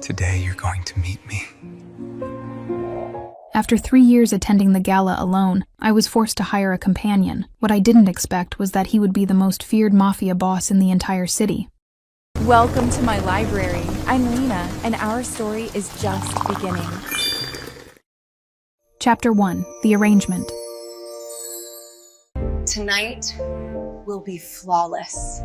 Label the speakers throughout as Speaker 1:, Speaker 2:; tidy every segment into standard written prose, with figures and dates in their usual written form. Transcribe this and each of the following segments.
Speaker 1: Today you're going to meet me.
Speaker 2: After 3 years attending the gala alone, I was forced to hire a companion. What I didn't expect was that he would be the most feared mafia boss in the entire city.
Speaker 3: Welcome to my library. I'm Lena, and our story is just beginning.
Speaker 2: Chapter 1. The Arrangement.
Speaker 4: Tonight will be flawless.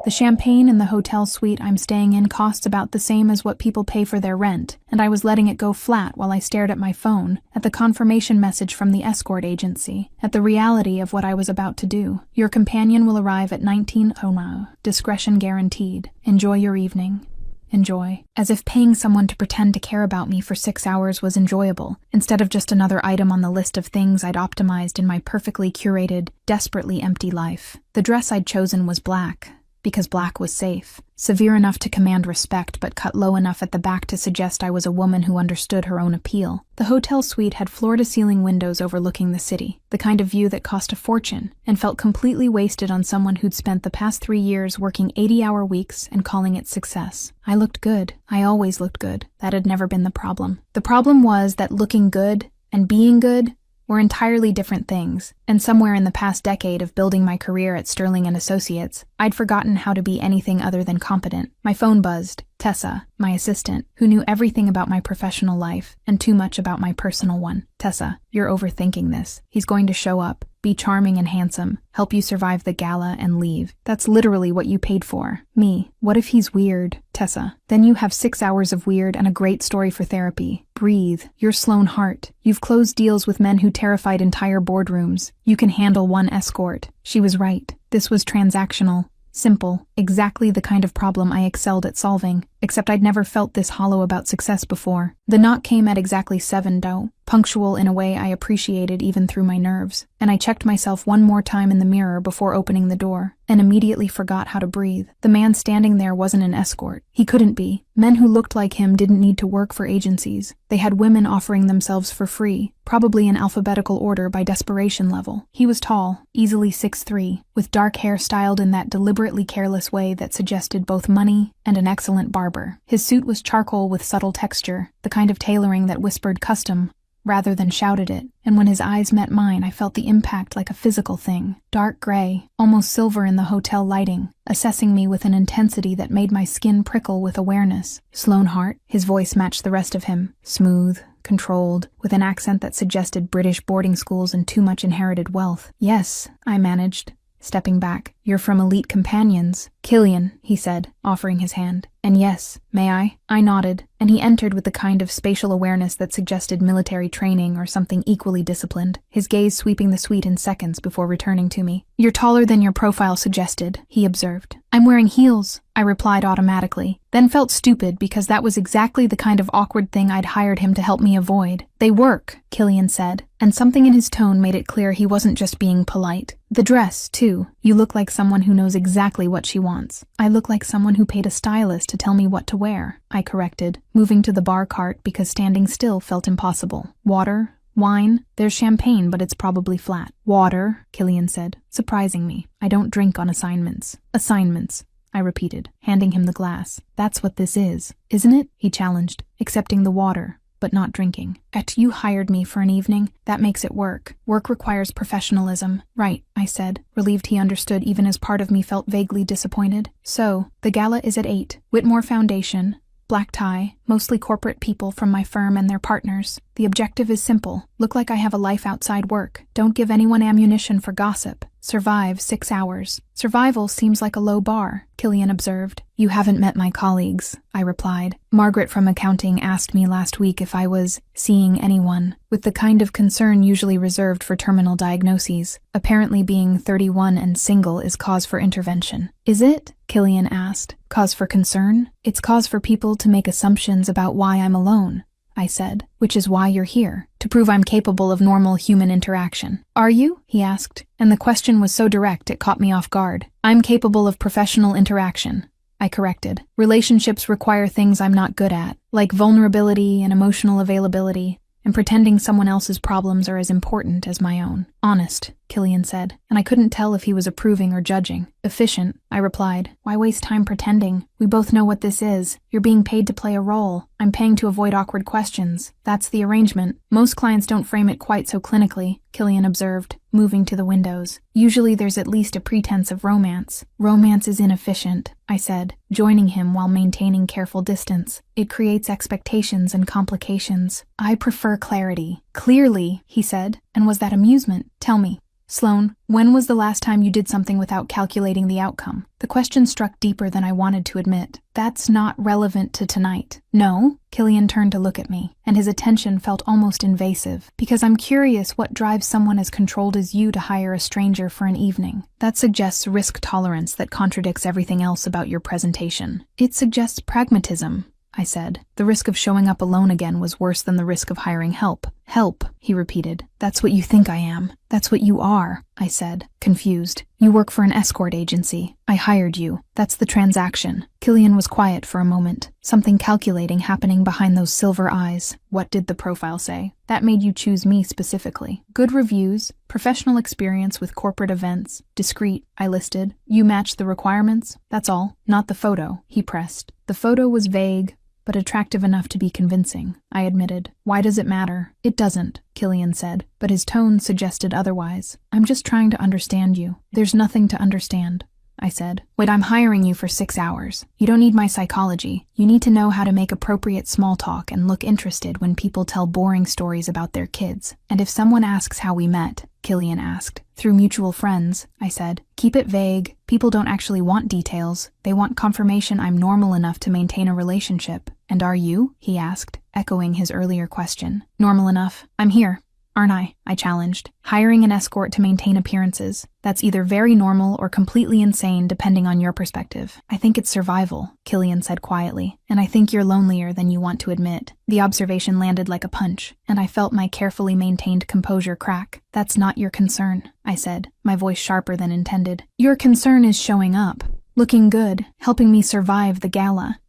Speaker 2: The champagne in the hotel suite I'm staying in costs about the same as what people pay for their rent, and I was letting it go flat while I stared at my phone, at the confirmation message from the Escort agency, at the reality of what I was about to do. Your companion will arrive at 19:00. Discretion guaranteed. Enjoy your evening. Enjoy. As if paying someone to pretend to care about me for 6 hours was enjoyable, instead of just another item on the list of things I'd optimized in my perfectly curated, desperately empty life. The dress I'd chosen was black, because black was safe, severe enough to command respect but cut low enough at the back to suggest I was a woman who understood her own appeal. The hotel suite had floor-to-ceiling windows overlooking the city, the kind of view that cost a fortune, and felt completely wasted on someone who'd spent the past 3 years working 80-hour weeks and calling it success. I looked good. I always looked good. That had never been the problem. The problem was that looking good and being good were entirely different things, and somewhere in the past decade of building my career at Sterling & Associates, I'd forgotten how to be anything other than competent. My phone buzzed. Tessa, my assistant, who knew everything about my professional life and too much about my personal one. Tessa, you're overthinking this. He's going to show up, be charming and handsome, help you survive the gala and leave. That's literally what you paid for. Me. What if he's weird? Tessa, then you have 6 hours of weird and a great story for therapy. Breathe. You're Sloan Hart. You've closed deals with men who terrified entire boardrooms. You can handle one escort. She was right. This was transactional. Simple, exactly the kind of problem I excelled at solving, except I'd never felt this hollow about success before. The knock came at exactly 7, punctual in a way I appreciated even through my nerves, and I checked myself one more time in the mirror before opening the door, and immediately forgot how to breathe. The man standing there wasn't an escort. He couldn't be. Men who looked like him didn't need to work for agencies. They had women offering themselves for free, probably in alphabetical order by desperation level. He was tall, easily 6'3", with dark hair styled in that deliberately careless way that suggested both money and an excellent barber. His suit was charcoal with subtle texture, the kind of tailoring that whispered custom rather than shouted it, and when his eyes met mine I felt the impact like a physical thing. Dark gray, almost silver in the hotel lighting, assessing me with an intensity that made my skin prickle with awareness. Sloan Hart, his voice matched the rest of him, smooth, controlled, with an accent that suggested British boarding schools and too much inherited wealth. Yes, I managed, stepping back. You're from Elite Companions. Killian, he said, offering his hand. And yes, may I? I nodded, and he entered with the kind of spatial awareness that suggested military training or something equally disciplined, his gaze sweeping the suite in seconds before returning to me. You're taller than your profile suggested, he observed. I'm wearing heels, I replied automatically, then felt stupid because that was exactly the kind of awkward thing I'd hired him to help me avoid. They work, Killian said, and something in his tone made it clear he wasn't just being polite. The dress, too. You look like someone who knows exactly what she wants. I look like someone who paid a stylist to tell me what to wear, I corrected, moving to the bar cart because standing still felt impossible. Water? Wine? There's champagne, but it's probably flat. Water, Killian said, surprising me. I don't drink on assignments. Assignments, I repeated, handing him the glass. That's what this is, isn't it? He challenged, accepting the water, but not drinking. You hired me for an evening. That makes it work. Work requires professionalism. Right, I said, relieved he understood even as part of me felt vaguely disappointed. So, the gala is at 8. Whitmore Foundation. Black tie, mostly corporate people from my firm and their partners. The objective is simple. Look like I have a life outside work. Don't give anyone ammunition for gossip. Survive 6 hours. Survival seems like a low bar, Killian observed. You haven't met my colleagues, I replied. Margaret from accounting asked me last week if I was seeing anyone, with the kind of concern usually reserved for terminal diagnoses. Apparently being 31 and single is cause for intervention. Is it? Killian asked. Cause for concern? It's cause for people to make assumptions about why I'm alone, I said, which is why you're here, to prove I'm capable of normal human interaction. Are you? He asked, and the question was so direct it caught me off guard. I'm capable of professional interaction, I corrected. Relationships require things I'm not good at, like vulnerability and emotional availability, and pretending someone else's problems are as important as my own. Honest, Killian said, and I couldn't tell if he was approving or judging. Efficient, I replied. Why waste time pretending? We both know what this is. You're being paid to play a role. I'm paying to avoid awkward questions. That's the arrangement. Most clients don't frame it quite so clinically, Killian observed, moving to the windows. Usually there's at least a pretense of romance. Romance is inefficient, I said, joining him while maintaining careful distance. It creates expectations and complications. I prefer clarity. Clearly, he said. And was that amusement? Tell me. Sloane, when was the last time you did something without calculating the outcome? The question struck deeper than I wanted to admit. That's not relevant to tonight. No? Killian turned to look at me, and his attention felt almost invasive. Because I'm curious what drives someone as controlled as you to hire a stranger for an evening. That suggests risk tolerance that contradicts everything else about your presentation. It suggests pragmatism, I said. The risk of showing up alone again was worse than the risk of hiring help. Help, he repeated. That's what you think I am. That's what you are, I said, confused. You work for an escort agency. I hired you. That's the transaction. Killian was quiet for a moment, something calculating happening behind those silver eyes. What did the profile say? That made you choose me specifically. Good reviews, professional experience with corporate events, discreet, I listed. You matched the requirements? That's all. Not the photo, he pressed. The photo was vague, but attractive enough to be convincing, I admitted. Why does it matter? It doesn't, Killian said, but his tone suggested otherwise. I'm just trying to understand you. There's nothing to understand, I said. Wait, I'm hiring you for 6 hours. You don't need my psychology. You need to know how to make appropriate small talk and look interested when people tell boring stories about their kids. And if someone asks how we met, Killian asked. Through mutual friends, I said. Keep it vague. People don't actually want details. They want confirmation I'm normal enough to maintain a relationship. And are you? He asked, echoing his earlier question. Normal enough? I'm here. Aren't I challenged. Hiring an escort to maintain appearances. That's either very normal or completely insane depending on your perspective. I think it's survival, Killian said quietly, and I think you're lonelier than you want to admit. The observation landed like a punch, and I felt my carefully maintained composure crack. That's not your concern, I said, my voice sharper than intended. Your concern is showing up, looking good, helping me survive the gala.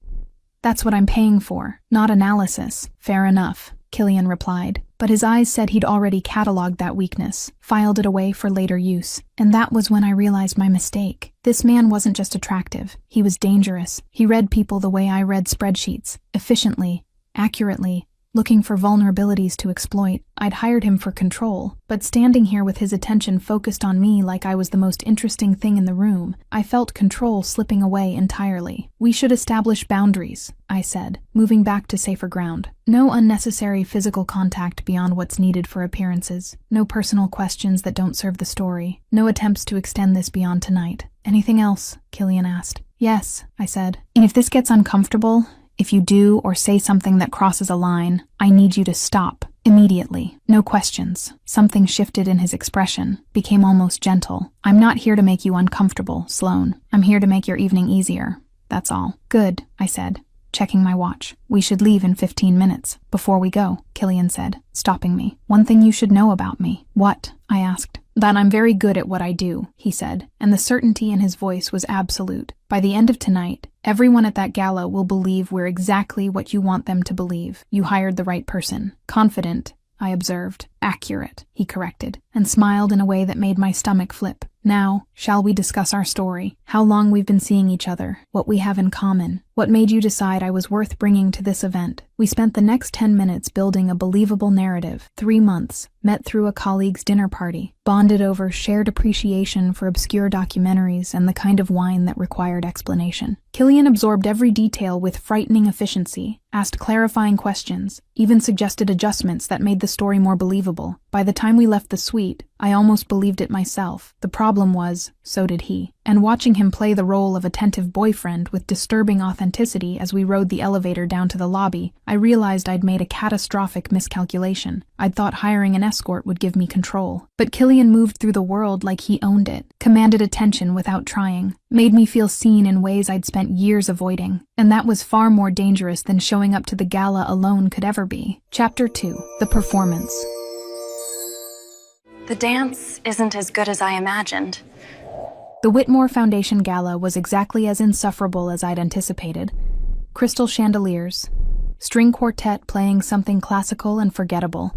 Speaker 2: That's what I'm paying for, not analysis. Fair enough, Killian replied. But his eyes said he'd already cataloged that weakness, filed it away for later use. And that was when I realized my mistake. This man wasn't just attractive, he was dangerous. He read people the way I read spreadsheets, efficiently, accurately, looking for vulnerabilities to exploit. I'd hired him for control, but standing here with his attention focused on me like I was the most interesting thing in the room, I felt control slipping away entirely. We should establish boundaries, I said, moving back to safer ground. No unnecessary physical contact beyond what's needed for appearances. No personal questions that don't serve the story. No attempts to extend this beyond tonight. Anything else? Killian asked. Yes, I said. And if this gets uncomfortable, if you do or say something that crosses a line, I need you to stop. Immediately. No questions. Something shifted in his expression, became almost gentle. I'm not here to make you uncomfortable, Sloane. I'm here to make your evening easier. That's all. Good, I said, checking my watch. We should leave in 15 minutes. Before we go, Killian said, stopping me. One thing you should know about me. What? I asked. That I'm very good at what I do, he said, and the certainty in his voice was absolute. By the end of tonight, everyone at that gala will believe we're exactly what you want them to believe. You hired the right person. Confident, I observed. Accurate, he corrected, and smiled in a way that made my stomach flip. Now, shall we discuss our story? How long we've been seeing each other? What we have in common? What made you decide I was worth bringing to this event? We spent the next 10 minutes building a believable narrative. 3 months, met through a colleague's dinner party, bonded over shared appreciation for obscure documentaries and the kind of wine that required explanation. Killian absorbed every detail with frightening efficiency, asked clarifying questions, even suggested adjustments that made the story more believable. By the time we left the suite, I almost believed it myself. The problem was, so did he. And watching him play the role of attentive boyfriend with disturbing authenticity as we rode the elevator down to the lobby, I realized I'd made a catastrophic miscalculation. I'd thought hiring an escort would give me control. But Killian moved through the world like he owned it, commanded attention without trying, made me feel seen in ways I'd spent years avoiding. And that was far more dangerous than showing up to the gala alone could ever be. Chapter 2. The Performance.
Speaker 1: The dance isn't as good as I imagined.
Speaker 2: The Whitmore Foundation Gala was exactly as insufferable as I'd anticipated. Crystal chandeliers, string quartet playing something classical and forgettable,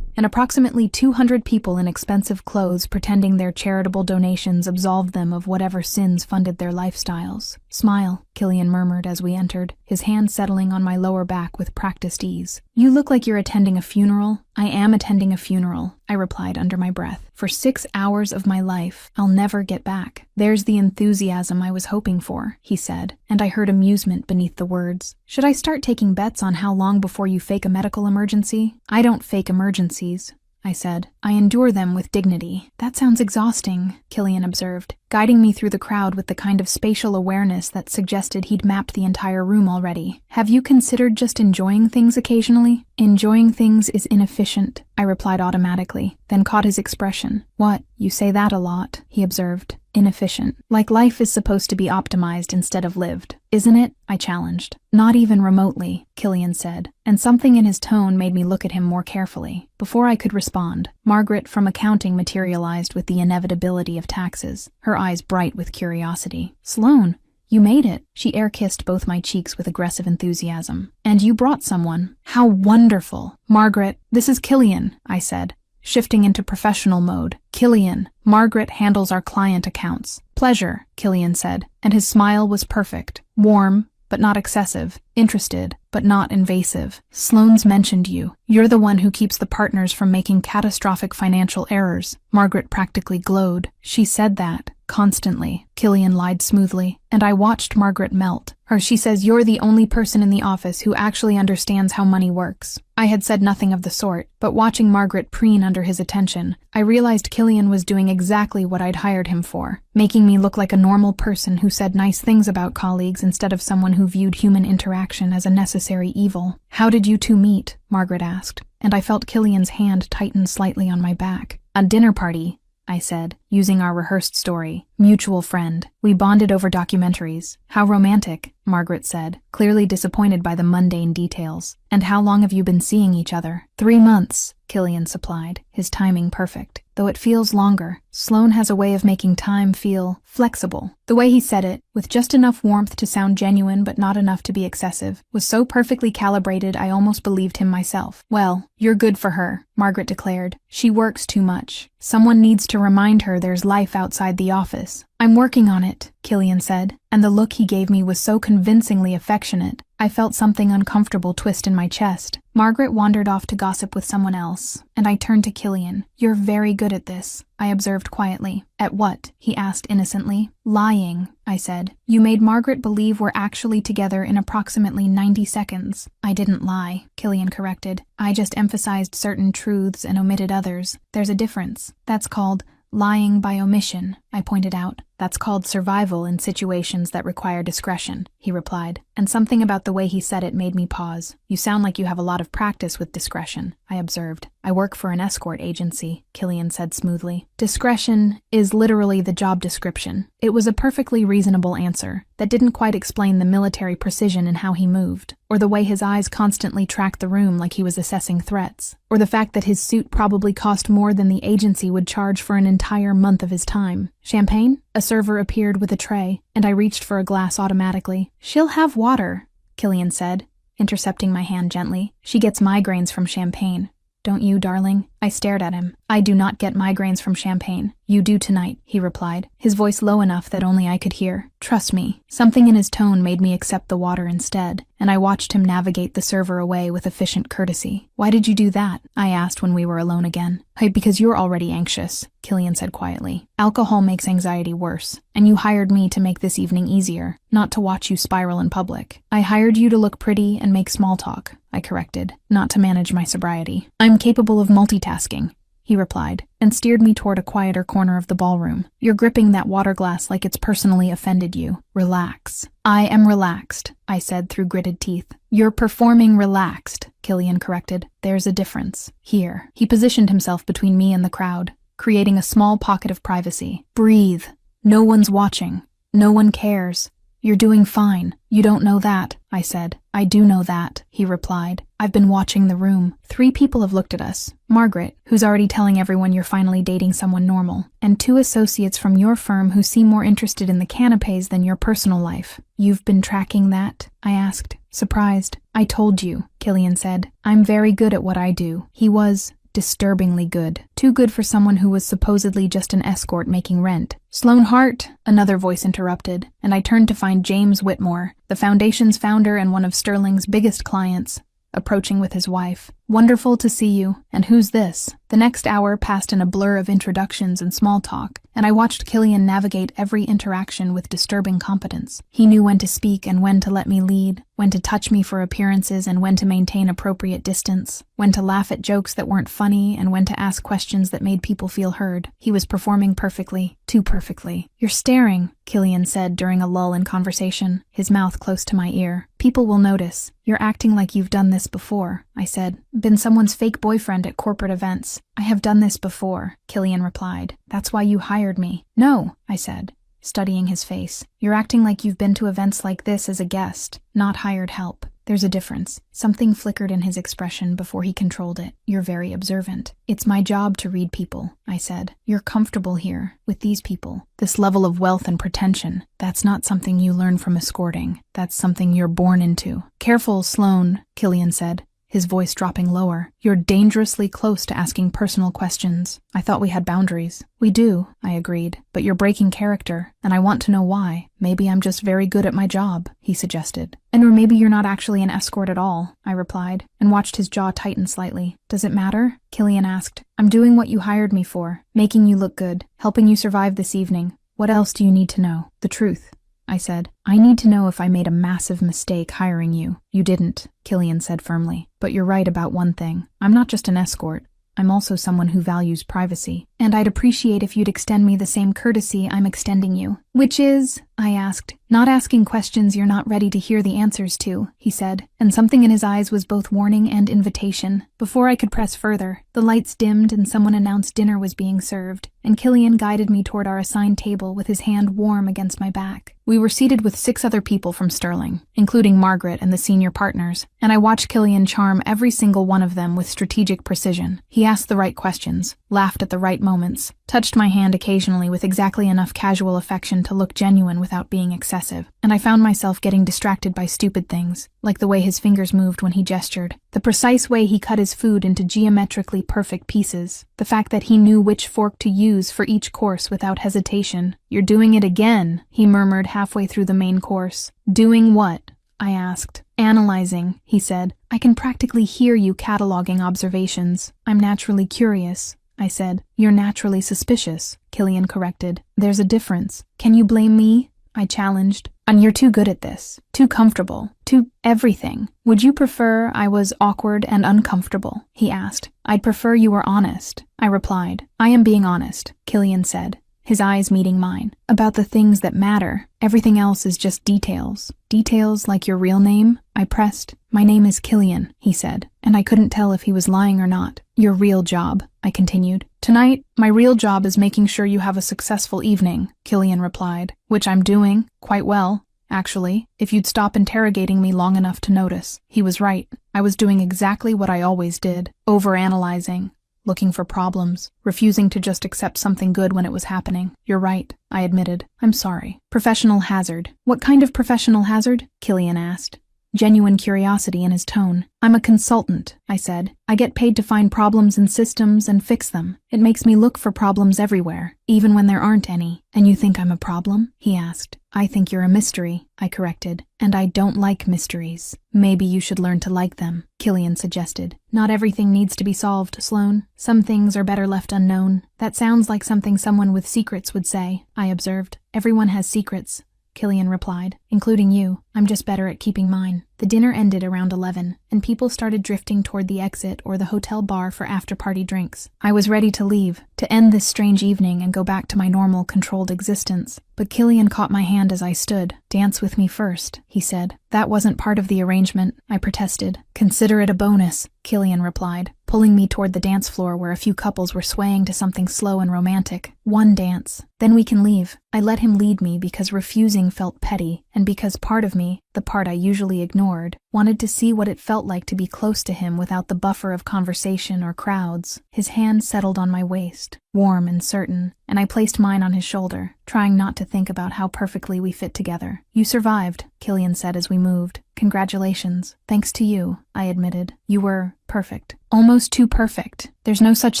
Speaker 2: and approximately 200 people in expensive clothes pretending their charitable donations absolved them of whatever sins funded their lifestyles. Smile, Killian murmured as we entered, his hand settling on my lower back with practiced ease. You look like you're attending a funeral. I am attending a funeral, I replied under my breath. For 6 hours of my life, I'll never get back. There's the enthusiasm I was hoping for, he said, and I heard amusement beneath the words. Should I start taking bets on how long before you fake a medical emergency? I don't fake emergencies, I said. I endure them with dignity. That sounds exhausting, Killian observed, guiding me through the crowd with the kind of spatial awareness that suggested he'd mapped the entire room already. Have you considered just enjoying things occasionally? Enjoying things is inefficient, I replied automatically, then caught his expression. What? You say that a lot, he observed. Inefficient. Like life is supposed to be optimized instead of lived. Isn't it? I challenged. Not even remotely, Killian said, and something in his tone made me look at him more carefully. Before I could respond, Margaret from accounting materialized with the inevitability of taxes, her eyes bright with curiosity. Sloane, you made it. She air-kissed both my cheeks with aggressive enthusiasm. And you brought someone. How wonderful. Margaret, this is Killian, I said, shifting into professional mode. Killian, Margaret handles our client accounts. Pleasure, Killian said, and his smile was perfect. Warm, but not excessive. Interested, but not invasive. Sloane's mentioned you. You're the one who keeps the partners from making catastrophic financial errors. Margaret practically glowed. She said that. Constantly, Killian lied smoothly, and I watched Margaret melt. She says you're the only person in the office who actually understands how money works. I had said nothing of the sort, but watching Margaret preen under his attention, I realized Killian was doing exactly what I'd hired him for, making me look like a normal person who said nice things about colleagues instead of someone who viewed human interaction as a necessary evil. How did you two meet? Margaret asked, and I felt Killian's hand tighten slightly on my back. A dinner party, I said, using our rehearsed story. Mutual friend. We bonded over documentaries. How romantic, Margaret said, clearly disappointed by the mundane details. And how long have you been seeing each other? 3 months, Killian supplied, his timing perfect. Though it feels longer, Sloane has a way of making time feel flexible. The way he said it, with just enough warmth to sound genuine but not enough to be excessive, was so perfectly calibrated I almost believed him myself. Well, you're good for her, Margaret declared. She works too much. Someone needs to remind her there's life outside the office. I'm working on it, Killian said, and the look he gave me was so convincingly affectionate. I felt something uncomfortable twist in my chest. Margaret wandered off to gossip with someone else, and I turned to Killian. You're very good at this, I observed quietly. At what? He asked innocently. Lying, I said. You made Margaret believe we're actually together in approximately 90 seconds. I didn't lie, Killian corrected. I just emphasized certain truths and omitted others. There's a difference. That's called lying by omission, I pointed out. That's called survival in situations that require discretion, he replied, and something about the way he said it made me pause. You sound like you have a lot of practice with discretion, I observed. I work for an escort agency, Killian said smoothly. Discretion is literally the job description. It was a perfectly reasonable answer that didn't quite explain the military precision in how he moved, or the way his eyes constantly tracked the room like he was assessing threats, or the fact that his suit probably cost more than the agency would charge for an entire month of his time. Champagne? A server appeared with a tray, and I reached for a glass automatically. She'll have water, Killian said, intercepting my hand gently. She gets migraines from champagne. Don't you, darling? I stared at him. I do not get migraines from champagne. You do tonight, he replied, his voice low enough that only I could hear. Trust me. Something in his tone made me accept the water instead, and I watched him navigate the server away with efficient courtesy. Why did you do that? I asked when we were alone again. Because you're already anxious, Killian said quietly. Alcohol makes anxiety worse, and you hired me to make this evening easier, not to watch you spiral in public. I hired you to look pretty and make small talk, I corrected, not to manage my sobriety. I'm capable of multitasking, he replied, and steered me toward a quieter corner of the ballroom. You're gripping that water glass like it's personally offended you. Relax. I am relaxed, I said through gritted teeth. You're performing relaxed, Killian corrected. There's a difference. Here. He positioned himself between me and the crowd, creating a small pocket of privacy. Breathe. No one's watching. No one cares. You're doing fine. You don't know that, I said. I do know that, he replied. I've been watching the room. 3 people have looked at us. Margaret, who's already telling everyone you're finally dating someone normal, and 2 associates from your firm who seem more interested in the canapes than your personal life. You've been tracking that? I asked, surprised. I told you, Killian said. I'm very good at what I do. He was Disturbingly good. Too good for someone who was supposedly just an escort making rent. Sloane Hart, another voice interrupted, and I turned to find James Whitmore, the Foundation's founder and one of Sterling's biggest clients, approaching with his wife. Wonderful to see you. And who's this? The next hour passed in a blur of introductions and small talk, and I watched Killian navigate every interaction with disturbing competence. He knew when to speak and when to let me lead, when to touch me for appearances and when to maintain appropriate distance, when to laugh at jokes that weren't funny and when to ask questions that made people feel heard. He was performing perfectly, too perfectly. "You're staring," Killian said during a lull in conversation, his mouth close to my ear. "People will notice. You're acting like you've done this before," I said. "Been someone's fake boyfriend at corporate events." "I have done this before," Killian replied. "That's why you hired me." "No," I said, studying his face. "You're acting like you've been to events like this as a guest, not hired help. There's a difference." Something flickered in his expression before he controlled it. "You're very observant." "It's my job to read people," I said. "You're comfortable here, with these people. This level of wealth and pretension, that's not something you learn from escorting. That's something you're born into." "Careful, Sloane," Killian said, his voice dropping lower. "You're dangerously close to asking personal questions. I thought we had boundaries." "We do," I agreed, "but you're breaking character, and I want to know why. Maybe I'm just very good at my job," he suggested. Or maybe you're not actually an escort at all," I replied, and watched his jaw tighten slightly. "Does it matter?" Killian asked. "I'm doing what you hired me for, making you look good, helping you survive this evening. What else do you need to know?" "The truth," I said. "I need to know if I made a massive mistake hiring you." "You didn't," Killian said firmly. "But you're right about one thing. I'm not just an escort. I'm also someone who values privacy. And I'd appreciate if you'd extend me the same courtesy I'm extending you." "Which is?" I asked. "Not asking questions you're not ready to hear the answers to," he said, and something in his eyes was both warning and invitation. Before I could press further, the lights dimmed and someone announced dinner was being served, and Killian guided me toward our assigned table with his hand warm against my back. We were seated with 6 other people from Sterling, including Margaret and the senior partners, and I watched Killian charm every single one of them with strategic precision. He asked the right questions, laughed at the right moments, touched my hand occasionally with exactly enough casual affection to look genuine without being excessive, and I found myself getting distracted by stupid things, like the way his fingers moved when he gestured, the precise way he cut his food into geometrically perfect pieces, the fact that he knew which fork to use for each course without hesitation. "You're doing it again," he murmured halfway through the main course. "Doing what?" I asked. "Analyzing," he said. "I can practically hear you cataloging observations." "I'm naturally curious," I said. "You're naturally suspicious," Killian corrected. "There's a difference." "Can you blame me?" I challenged. "And you're too good at this. Too comfortable. Too everything." "Would you prefer I was awkward and uncomfortable?" he asked. "I'd prefer you were honest," I replied. "I am being honest," Killian said, his eyes meeting mine. "About the things that matter. Everything else is just details." "Details like your real name?" I pressed. "My name is Killian," he said, and I couldn't tell if he was lying or not. "Your real job," I continued. "Tonight, my real job is making sure you have a successful evening," Killian replied. "Which I'm doing, quite well, actually, if you'd stop interrogating me long enough to notice." He was right. I was doing exactly what I always did, overanalyzing, looking for problems, refusing to just accept something good when it was happening. "You're right," I admitted. "I'm sorry." "Professional hazard." "What kind of professional hazard?" Killian asked, genuine curiosity in his tone. "I'm a consultant," I said. "I get paid to find problems in systems and fix them. It makes me look for problems everywhere, even when there aren't any." "And you think I'm a problem?" he asked. "I think you're a mystery," I corrected. "And I don't like mysteries." "Maybe you should learn to like them," Killian suggested. "Not everything needs to be solved, Sloane. Some things are better left unknown." "That sounds like something someone with secrets would say," I observed. "Everyone has secrets," Killian replied, "including you. I'm just better at keeping mine." The dinner ended around 11, and people started drifting toward the exit or the hotel bar for after-party drinks. I was ready to leave, to end this strange evening and go back to my normal, controlled existence. But Killian caught my hand as I stood. "Dance with me first," he said. "That wasn't part of the arrangement," I protested. "Consider it a bonus," Killian replied, pulling me toward the dance floor where a few couples were swaying to something slow and romantic. "One dance. Then we can leave." I let him lead me because refusing felt petty, and because part of me, the part I usually ignored, wanted to see what it felt like to be close to him without the buffer of conversation or crowds. His hand settled on my waist, warm and certain, and I placed mine on his shoulder, trying not to think about how perfectly we fit together. "You survived," Killian said as we moved. "Congratulations." "Thanks to you," I admitted. "You were perfect. Almost too perfect." There's no such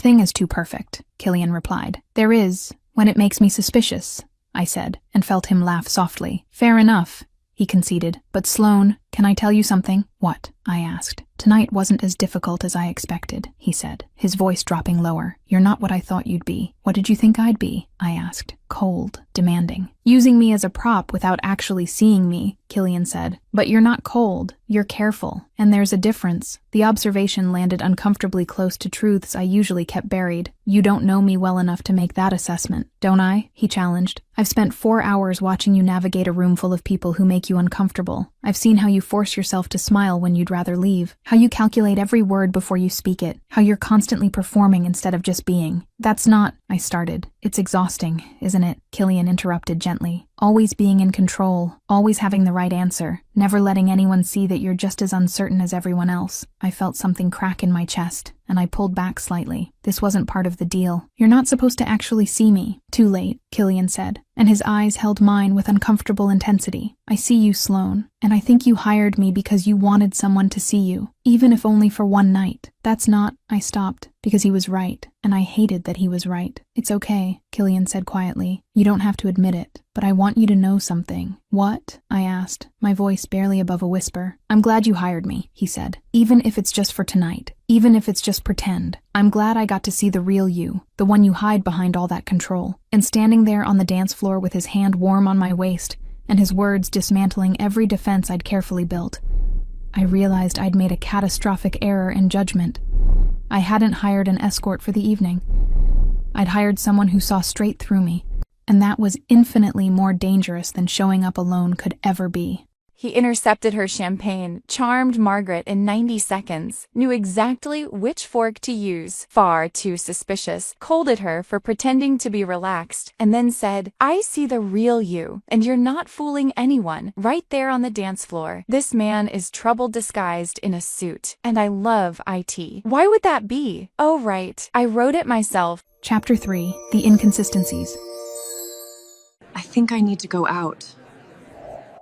Speaker 2: thing as too perfect, Killian replied. There is, when it makes me suspicious, I said, and felt him laugh softly. Fair enough, he conceded. But Sloane, can I tell you something? What? I asked. Tonight wasn't as difficult as I expected, he said, his voice dropping lower. You're not what I thought you'd be. What did you think I'd be? I asked. Cold, demanding. Using me as a prop without actually seeing me, Killian said. But you're not cold. You're careful. And there's a difference. The observation landed uncomfortably close to truths I usually kept buried. You don't know me well enough to make that assessment, don't I? He challenged. I've spent 4 hours watching you navigate a room full of people who make you uncomfortable. I've seen how you force yourself to smile when you'd rather leave, how you calculate every word before you speak it, how you're constantly performing instead of just being. That's not, I started. It's exhausting, isn't it? Killian interrupted gently. Always being in control, always having the right answer, never letting anyone see that you're just as uncertain as everyone else. I felt something crack in my chest, and I pulled back slightly. This wasn't part of the deal. You're not supposed to actually see me. Too late, Killian said, and his eyes held mine with uncomfortable intensity. I see you, Sloane, and I think you hired me because you wanted someone to see you, even if only for one night. That's not, I stopped, because he was right, and I hated that he was right. It's okay, Killian said quietly. You don't have to admit it, but I want you to know something. What? I asked, my voice barely above a whisper. I'm glad you hired me, he said, even if it's just for tonight, even if it's just pretend. I'm glad I got to see the real you, the one you hide behind all that control. And standing there on the dance floor with his hand warm on my waist, and his words dismantling every defense I'd carefully built, I realized I'd made a catastrophic error in judgment. I hadn't hired an escort for the evening. I'd hired someone who saw straight through me, and that was infinitely more dangerous than showing up alone could ever be.
Speaker 3: He intercepted her champagne, charmed Margaret in 90 seconds, knew exactly which fork to use, far too suspicious, scolded her for pretending to be relaxed, and then said, I see the real you, and you're not fooling anyone, right there on the dance floor. This man is trouble disguised in a suit, and I love IT. Why would that be? Oh, right, I wrote it myself.
Speaker 2: Chapter 3. The Inconsistencies.
Speaker 4: I think I need to go out.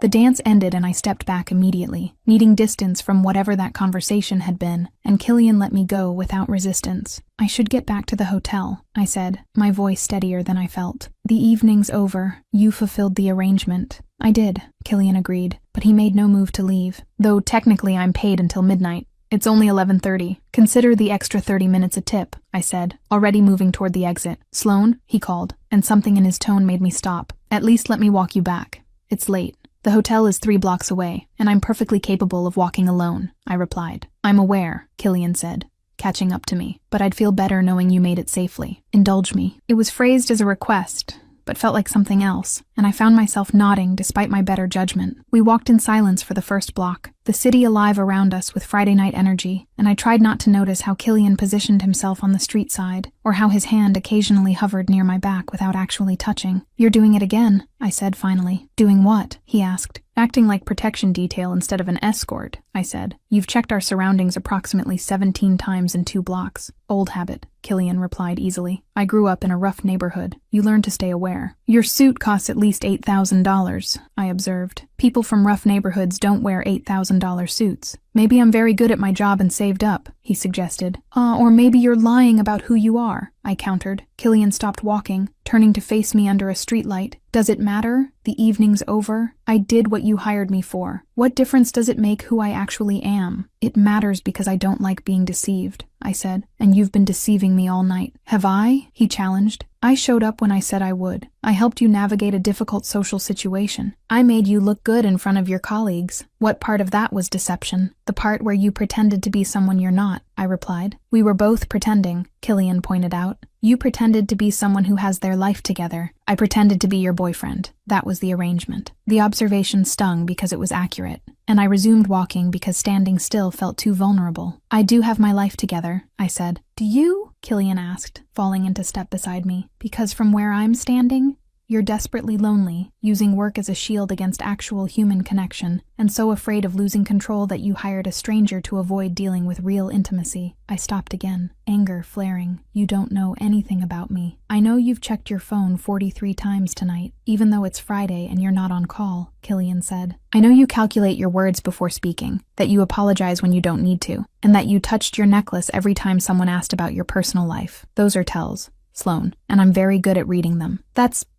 Speaker 2: The dance ended and I stepped back immediately, needing distance from whatever that conversation had been, and Killian let me go without resistance. I should get back to the hotel, I said, my voice steadier than I felt. The evening's over. You fulfilled the arrangement. I did, Killian agreed, but he made no move to leave, though technically I'm paid until midnight. It's only 11:30. Consider the extra 30 minutes a tip, I said, already moving toward the exit. Sloane, he called, and something in his tone made me stop. At least let me walk you back. It's late. The hotel is 3 blocks away, and I'm perfectly capable of walking alone, I replied. I'm aware, Killian said, catching up to me, but I'd feel better knowing you made it safely. Indulge me. It was phrased as a request, but felt like something else, and I found myself nodding despite my better judgment. We walked in silence for the first block, the city alive around us with Friday night energy, and I tried not to notice how Killian positioned himself on the street side, or how his hand occasionally hovered near my back without actually touching. You're doing it again, I said finally. Doing what? He asked. Acting like protection detail instead of an escort, I said. You've checked our surroundings approximately 17 times in 2 blocks. Old habit, Killian replied easily. I grew up in a rough neighborhood. You learn to stay aware. Your suit costs at least $8,000, I observed. People from rough neighborhoods don't wear $8,000 suits. Maybe I'm very good at my job and saved up, he suggested. Or maybe you're lying about who you are, I countered. Killian stopped walking, turning to face me under a streetlight. Does it matter? The evening's over. I did what you hired me for. What difference does it make who I actually am? It matters because I don't like being deceived, I said, and you've been deceiving me all night. Have I? He challenged. I showed up when I said I would. I helped you navigate a difficult social situation. I made you look good in front of your colleagues. What part of that was deception? The part where you pretended to be someone you're not, I replied. We were both pretending, Killian pointed out. You pretended to be someone who has their life together. I pretended to be your boyfriend. That was the arrangement. The observation stung because it was accurate, and I resumed walking because standing still felt too vulnerable. I do have my life together, I said. Do you? Killian asked, falling into step beside me. Because from where I'm standing, You're desperately lonely, using work as a shield against actual human connection, and so afraid of losing control that you hired a stranger to avoid dealing with real intimacy. I stopped again, anger flaring. You don't know anything about me. I know you've checked your phone 43 times tonight, even though it's Friday and you're not on call, Killian said. I know you calculate your words before speaking, that you apologize when you don't need to, and that you touched your necklace every time someone asked about your personal life. Those are tells, Sloan, and I'm very good at reading them.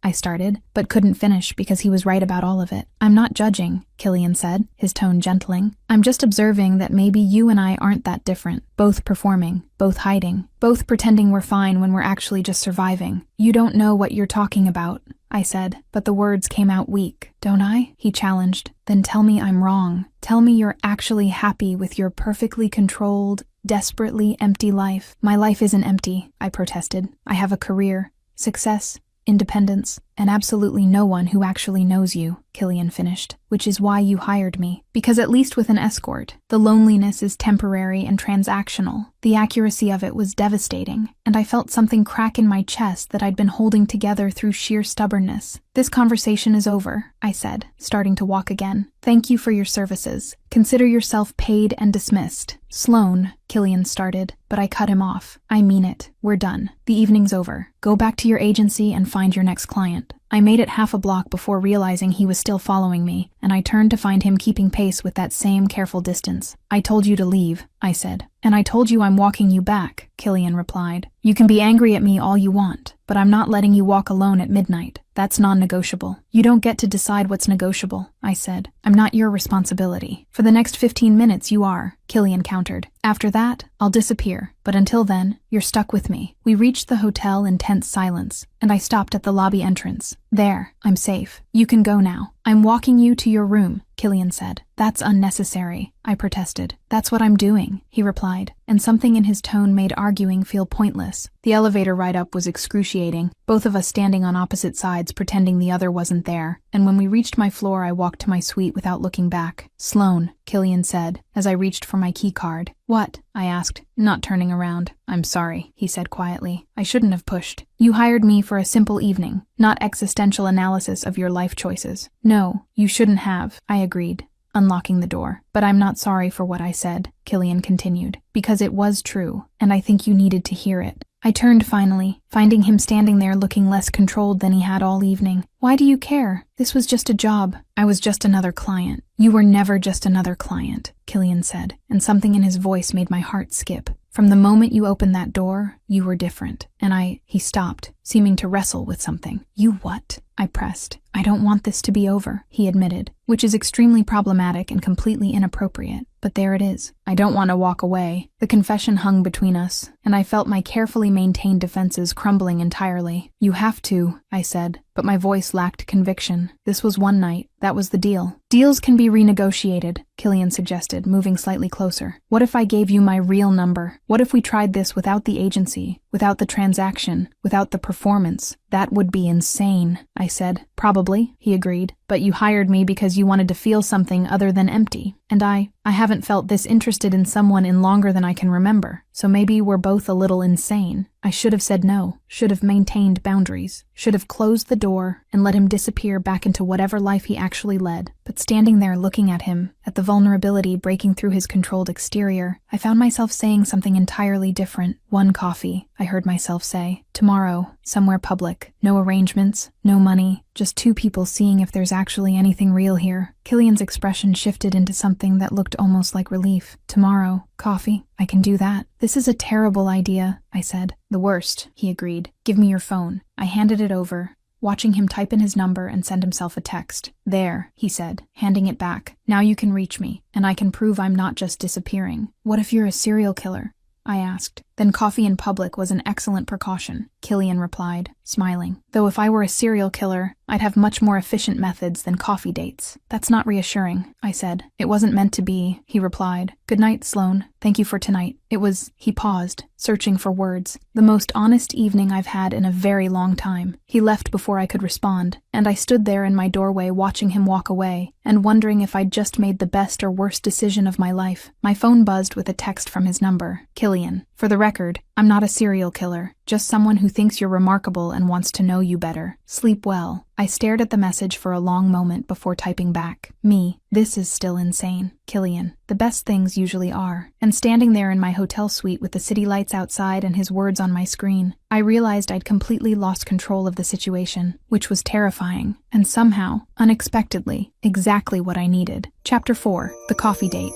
Speaker 2: I started, but couldn't finish because he was right about all of it. I'm not judging, Killian said, his tone gentling. I'm just observing that maybe you and I aren't that different. Both performing, both hiding, both pretending we're fine when we're actually just surviving. You don't know what you're talking about, I said, but the words came out weak. Don't I? He challenged. Then tell me I'm wrong. Tell me you're actually happy with your perfectly controlled, desperately empty life. My life isn't empty, I protested. I have a career, success, independence, and absolutely no one who actually knows you, Killian finished, which is why you hired me. Because at least with an escort, the loneliness is temporary and transactional. The accuracy of it was devastating, and I felt something crack in my chest that I'd been holding together through sheer stubbornness. This conversation is over, I said, starting to walk again. Thank you for your services. Consider yourself paid and dismissed. Sloan, Killian started, but I cut him off. I mean it. We're done. The evening's over. Go back to your agency and find your next client. I made it half a block before realizing he was still following me, and I turned to find him keeping pace with that same careful distance. I told you to leave, I said. And I told you I'm walking you back, Killian replied. You can be angry at me all you want, but I'm not letting you walk alone at midnight. That's non-negotiable. You don't get to decide what's negotiable, I said. I'm not your responsibility. For the next 15 minutes you are, Killian countered. After that, I'll disappear, but until then, you're stuck with me. We reached the hotel in tense silence, and I stopped at the lobby entrance. There, I'm safe. You can go now. I'm walking you to your room, Killian said. That's unnecessary, I protested. That's what I'm doing, he replied, and something in his tone made arguing feel pointless. The elevator ride up was excruciating, both of us standing on opposite sides pretending the other wasn't there, and when we reached my floor I walked to my suite without looking back. Sloan, Killian said, as I reached for my key card. What? I asked, not turning around. I'm sorry, he said quietly. I shouldn't have pushed. You hired me for a simple evening, not existential analysis of your life choices. No, you shouldn't have, I agreed, unlocking the door. But I'm not sorry for what I said, Killian continued, because it was true, and I think you needed to hear it. I turned finally, finding him standing there looking less controlled than he had all evening. Why do you care? This was just a job. I was just another client. You were never just another client, Killian said, and something in his voice made my heart skip. From the moment you opened that door, you were different. And he stopped, seeming to wrestle with something. You what? I pressed. I don't want this to be over, he admitted, which is extremely problematic and completely inappropriate. But there it is. I don't want to walk away. The confession hung between us, and I felt my carefully maintained defenses crumbling entirely. You have to, I said, but my voice lacked conviction. This was one night. That was the deal. Deals can be renegotiated, Killian suggested, moving slightly closer. What if I gave you my real number? What if we tried this without the agency, without the transaction, without the performance? That would be insane, I said. Probably, he agreed. But you hired me because you wanted to feel something other than empty. And I haven't felt this interested in someone in longer than I can remember. So maybe we're both a little insane. I should have said no, should have maintained boundaries, should have closed the door and let him disappear back into whatever life he actually led. But standing there looking at him, at the vulnerability breaking through his controlled exterior, I found myself saying something entirely different. One coffee, I heard myself say. Tomorrow, somewhere public. No arrangements, no money, just two people seeing if there's actually anything real here. Killian's expression shifted into something that looked almost like relief. Tomorrow, coffee, I can do that. This is a terrible idea, I said. The worst, he agreed. Give me your phone. I handed it over, watching him type in his number and send himself a text. There, he said, handing it back. Now you can reach me, and I can prove I'm not just disappearing. What if you're a serial killer? I asked. Then coffee in public was an excellent precaution, Killian replied, smiling. Though if I were a serial killer, I'd have much more efficient methods than coffee dates. That's not reassuring, I said. It wasn't meant to be, he replied. Good night, Sloan. Thank you for tonight. It was, he paused, searching for words, the most honest evening I've had in a very long time. He left before I could respond, and I stood there in my doorway watching him walk away, and wondering if I'd just made the best or worst decision of my life. My phone buzzed with a text from his number. Killian. For the record, I'm not a serial killer, just someone who thinks you're remarkable and wants to know you better. Sleep well. I stared at the message for a long moment before typing back. Me, this is still insane. Killian, the best things usually are. And standing there in my hotel suite with the city lights outside and his words on my screen, I realized I'd completely lost control of the situation, which was terrifying, and somehow, unexpectedly, exactly what I needed. Chapter 4, The Coffee Date.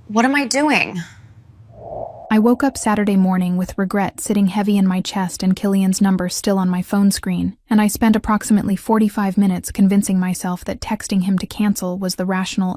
Speaker 4: What am I doing?
Speaker 2: I woke up Saturday morning with regret sitting heavy in my chest and Killian's number still on my phone screen, and I spent approximately 45 minutes convincing myself that texting him to cancel was the rational,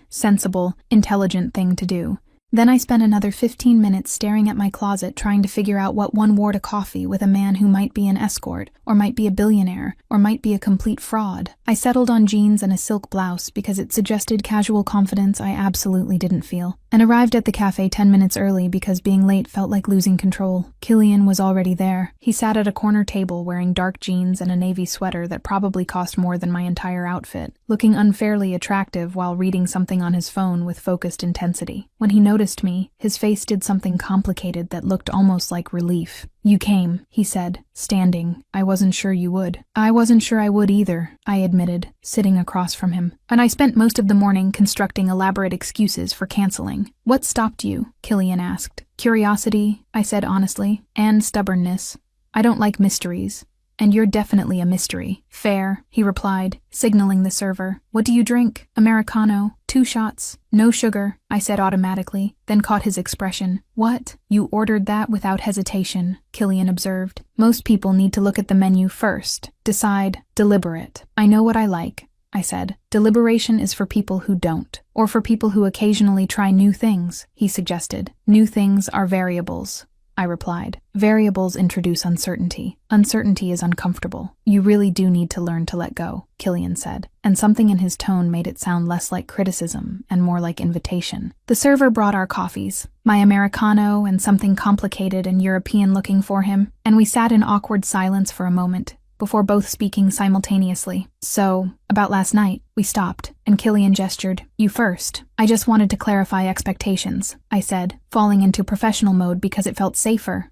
Speaker 2: sensible, intelligent thing to do. Then I spent another 15 minutes staring at my closet trying to figure out what one wore to coffee with a man who might be an escort, or might be a billionaire, or might be a complete fraud. I settled on jeans and a silk blouse because it suggested casual confidence I absolutely didn't feel, and arrived at the cafe 10 minutes early because being late felt like losing control. Killian was already there. He sat at a corner table wearing dark jeans and a navy sweater that probably cost more than my entire outfit, looking unfairly attractive while reading something on his phone with focused intensity. When he noticed me, his face did something complicated that looked almost like relief. "You came," he said, standing. "I wasn't sure you would." "I wasn't sure I would either," I admitted, sitting across from him. And I spent most of the morning constructing elaborate excuses for canceling. "What stopped you?" Killian asked. "Curiosity," I said honestly, "and stubbornness. I don't like mysteries. And you're definitely a mystery." "Fair," he replied, signaling the server. "What do you drink?" "Americano. 2 shots. No sugar," I said automatically, then caught his expression. "What? You ordered that without hesitation," Killian observed. "Most people need to look at the menu first. Decide. Deliberate." "I know what I like," I said. "Deliberation is for people who don't. Or for people who occasionally try new things," he suggested. "New things are variables," I replied. "Variables introduce uncertainty. Uncertainty is uncomfortable. You really do need to learn to let go," Killian said, and something in his tone made it sound less like criticism and more like invitation. The server brought our coffees, my Americano and something complicated and European-looking for him, and we sat in awkward silence for a moment, before both speaking simultaneously. "So, about last night," we stopped, and Killian gestured. "You first." "I just wanted to clarify expectations," I said, falling into professional mode because it felt safer.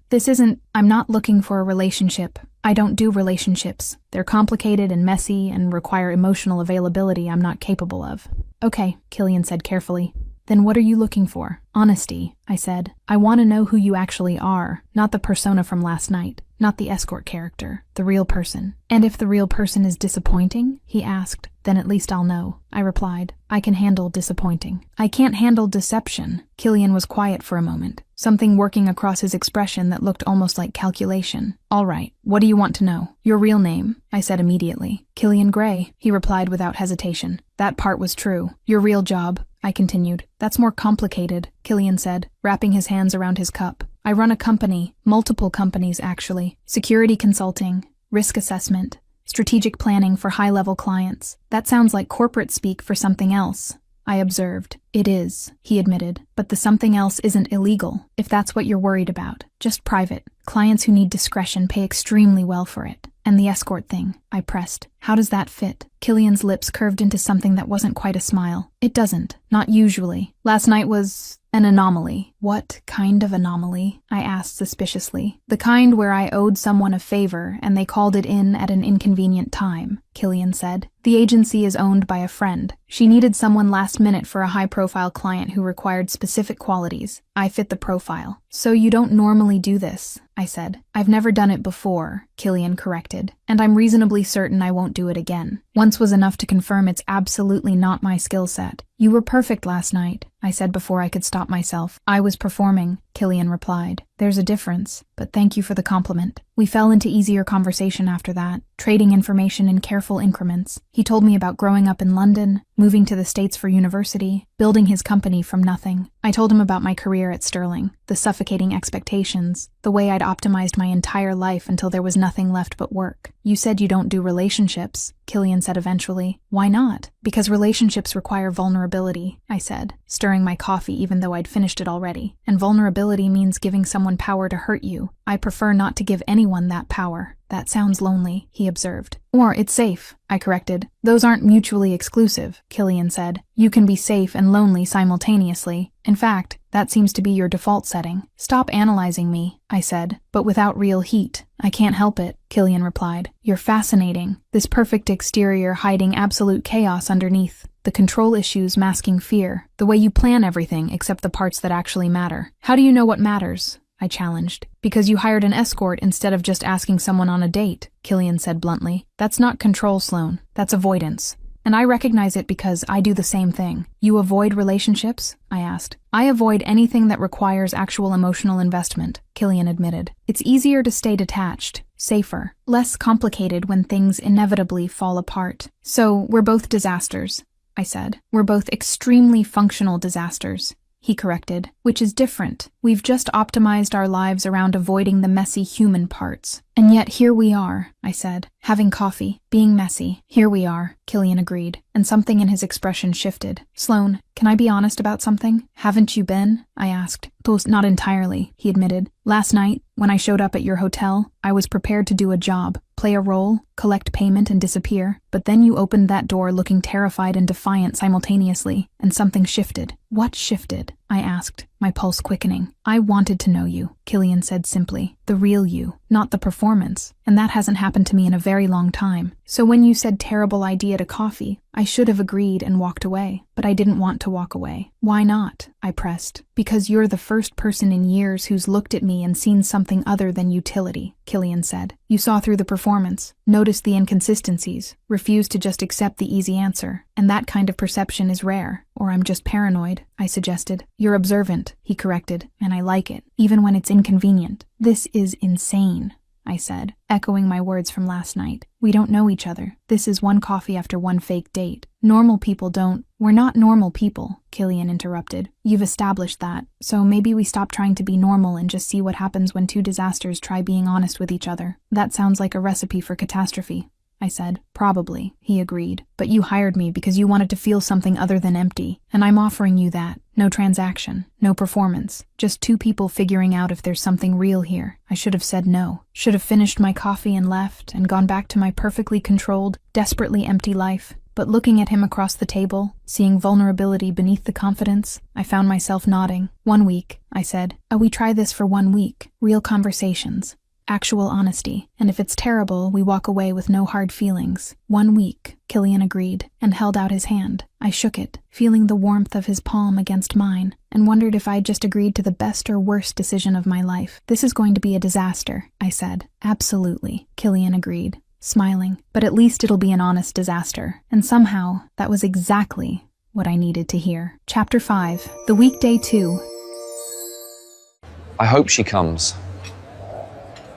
Speaker 2: I'm not looking for a relationship. I don't do relationships. They're complicated and messy and require emotional availability I'm not capable of." "Okay," Killian said carefully. "Then what are you looking for?" "Honesty," I said. "I want to know who you actually are, not the persona from last night. Not the escort character, the real person." "And if the real person is disappointing?" he asked. "Then at least I'll know," I replied. "I can handle disappointing." "I can't handle deception." Killian was quiet for a moment, something working across his expression that looked almost like calculation. "All right, what do you want to know?" "Your real name," I said immediately. "Killian Gray," he replied without hesitation. "That part was true." "Your real job," I continued. "That's more complicated," Killian said, wrapping his hands around his cup. "I run a company, multiple companies actually. Security consulting, risk assessment, strategic planning for high-level clients. That sounds like corporate speak for something else," I observed. "It is," he admitted, "but the something else isn't illegal, if that's what you're worried about. Just private. Clients who need discretion pay extremely well for it. And the escort thing," I pressed. "How does that fit?" Killian's lips curved into something that wasn't quite a smile. "It doesn't. Not usually. Last night was an anomaly." "What kind of anomaly?" I asked suspiciously. "The kind where I owed someone a favor and they called it in at an inconvenient time," Killian said. "The agency is owned by a friend. She needed someone last minute for a high-profile client who required specific qualities. I fit the profile." "So you don't normally do this," I said. "I've never done it before," Killian corrected, "and I'm reasonably certain I won't do it again." Once was enough to confirm it's absolutely not my skill set. "You were perfect last night," I said before I could stop myself. "I was performing," Killian replied. "There's a difference, but thank you for the compliment." We fell into easier conversation after that, trading information in careful increments. He told me about growing up in London, moving to the States for university, building his company from nothing. I told him about my career at Sterling, the suffocating expectations, the way I'd optimized my entire life until there was nothing left but work. "You said you don't do relationships," Killian said eventually. "Why not?" "Because relationships require vulnerability," I said, stirring my coffee even though I'd finished it already. "And vulnerability means giving someone power to hurt you. I prefer not to give anyone that power." That sounds lonely, he observed. Or it's safe, I corrected. Those aren't mutually exclusive, Killian said. You can be safe and lonely simultaneously. In fact, that seems to be your default setting. Stop analyzing me, I said, but without real heat. I can't help it, Killian replied. You're fascinating. This perfect exterior hiding absolute chaos underneath. The control issues masking fear. The way you plan everything except the parts that actually matter. How do you know what matters? I challenged. Because you hired an escort instead of just asking someone on a date, Killian said bluntly. That's not control, Sloane. That's avoidance. And I recognize it because I do the same thing. You avoid relationships? I asked. I avoid anything that requires actual emotional investment, Killian admitted. It's easier to stay detached, safer, less complicated when things inevitably fall apart. So, we're both disasters, I said. We're both extremely functional disasters, he corrected, which is different. We've just optimized our lives around avoiding the messy human parts. And yet here we are, I said, having coffee, being messy. Here we are, Killian agreed, and something in his expression shifted. Sloane, can I be honest about something? Haven't you been? I asked. Not entirely, he admitted. Last night, when I showed up at your hotel, I was prepared to do a job, play a role, collect payment and disappear. But then you opened that door looking terrified and defiant simultaneously, and something shifted. What shifted? I asked, my pulse quickening. I wanted to know you, Killian said simply. The real you, not the performance. And that hasn't happened to me in a very long time. So when you said terrible idea to coffee, I should have agreed and walked away. But I didn't want to walk away. Why not? I pressed. Because you're the first person in years who's looked at me and seen something other than utility, Killian said. You saw through the performance, noticed the inconsistencies, refused to just accept the easy answer. And that kind of perception is rare. Or I'm just paranoid, I suggested. You're observant, he corrected, and I like it, even when it's inconvenient. This is insane, I said, echoing my words from last night. We don't know each other. This is one coffee after one fake date. Normal people don't. We're not normal people, Killian interrupted. You've established that, so maybe we stop trying to be normal and just see what happens when two disasters try being honest with each other. That sounds like a recipe for catastrophe, I said. Probably, he agreed. But you hired me because you wanted to feel something other than empty, and I'm offering you that. No transaction, no performance, just two people figuring out if there's something real here. I should have said no. Should have finished my coffee and left, and gone back to my perfectly controlled, desperately empty life. But looking at him across the table, seeing vulnerability beneath the confidence, I found myself nodding. 1 week, I said. We try this for 1 week. Real conversations. Actual honesty, and if it's terrible, we walk away with no hard feelings. 1 week, Killian agreed, and held out his hand. I shook it, feeling the warmth of his palm against mine, and wondered if I'd just agreed to the best or worst decision of my life. This is going to be a disaster, I said. Absolutely, Killian agreed, smiling, but at least it'll be an honest disaster. And somehow, that was exactly what I needed to hear. Chapter 5, The Weekday 2.
Speaker 5: I hope she comes.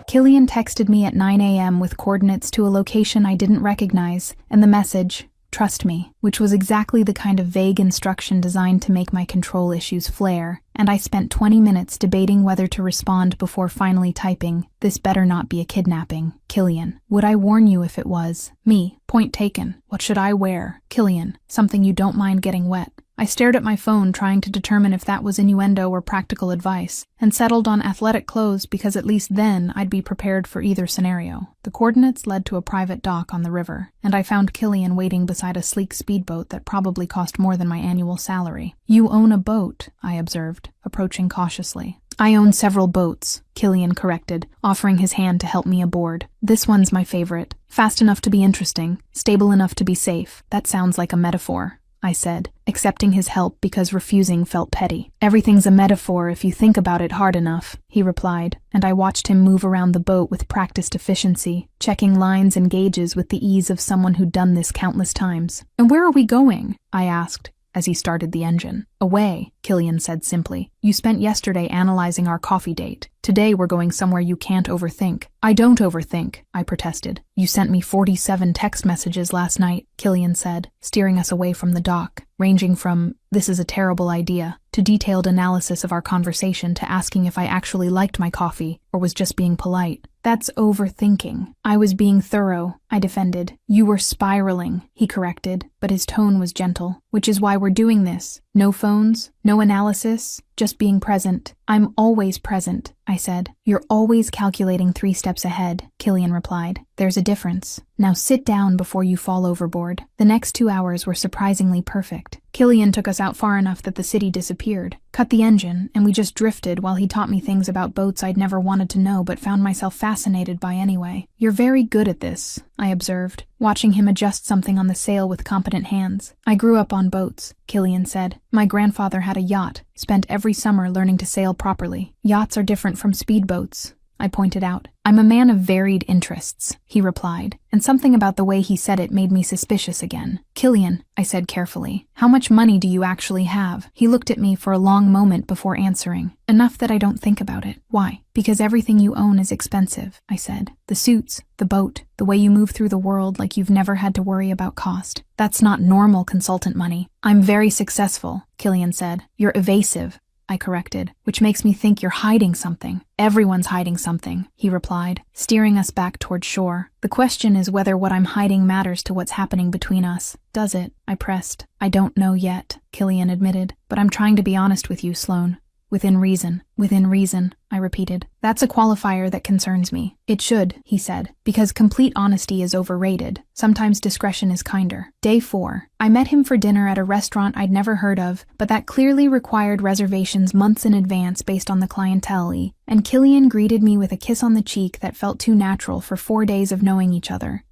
Speaker 2: Killian texted me at 9 a.m. with coordinates to a location I didn't recognize, and the message, "Trust me," which was exactly the kind of vague instruction designed to make my control issues flare, and I spent 20 minutes debating whether to respond before finally typing, "This better not be a kidnapping. Killian, would I warn you if it was?" Me, point taken. What should I wear? Killian, something you don't mind getting wet. I stared at my phone trying to determine if that was innuendo or practical advice, and settled on athletic clothes because at least then I'd be prepared for either scenario. The coordinates led to a private dock on the river, and I found Killian waiting beside a sleek speedboat that probably cost more than my annual salary. "You own a boat," I observed, approaching cautiously. "I own several boats," Killian corrected, offering his hand to help me aboard. "This one's my favorite. Fast enough to be interesting, stable enough to be safe." "That sounds like a metaphor," I said, accepting his help because refusing felt petty. "Everything's a metaphor if you think about it hard enough," he replied, and I watched him move around the boat with practiced efficiency, checking lines and gauges with the ease of someone who'd done this countless times. "And where are we going?" I asked, as he started the engine. "Away," Killian said simply. "You spent yesterday analyzing our coffee date. Today we're going somewhere you can't overthink." "I don't overthink," I protested. "You sent me 47 text messages last night," Killian said, steering us away from the dock, ranging from, "This is a terrible idea," to detailed analysis of our conversation to asking if I actually liked my coffee or was just being polite. "That's overthinking." "I was being thorough," I defended. "You were spiraling," he corrected, but his tone was gentle. "Which is why we're doing this. No phone phones, no analysis, just being present. I'm always present, I said. You're always calculating 3 steps ahead, Killian replied. There's a difference. Now sit down before you fall overboard. The next 2 hours were surprisingly perfect. Killian took us out far enough that the city disappeared, cut the engine, and we just drifted while he taught me things about boats I'd never wanted to know but found myself fascinated by anyway. You're very good at this, I observed, watching him adjust something on the sail with competent hands. I grew up on boats, Killian said. My grandfather had a yacht, spent every summer learning to sail properly. Yachts are different from speedboats, I pointed out. I'm a man of varied interests, he replied, and something about the way he said it made me suspicious again. Killian, I said carefully, how much money do you actually have? He looked at me for a long moment before answering. Enough that I don't think about it. Why? Because everything you own is expensive, I said. The suits, the boat, the way you move through the world like you've never had to worry about cost. That's not normal consultant money. I'm very successful, Killian said. You're evasive, I corrected, which makes me think you're hiding something. Everyone's hiding something, he replied, steering us back toward shore. The question is whether what I'm hiding matters to what's happening between us. Does it? I pressed. I don't know yet, Killian admitted, but I'm trying to be honest with you, Sloane. Within reason. Within reason, I repeated. That's a qualifier that concerns me. It should, he said, because complete honesty is overrated. Sometimes discretion is kinder. Day 4. I met him for dinner at a restaurant I'd never heard of, but that clearly required reservations months in advance based on the clientele, and Killian greeted me with a kiss on the cheek that felt too natural for 4 days of knowing each other.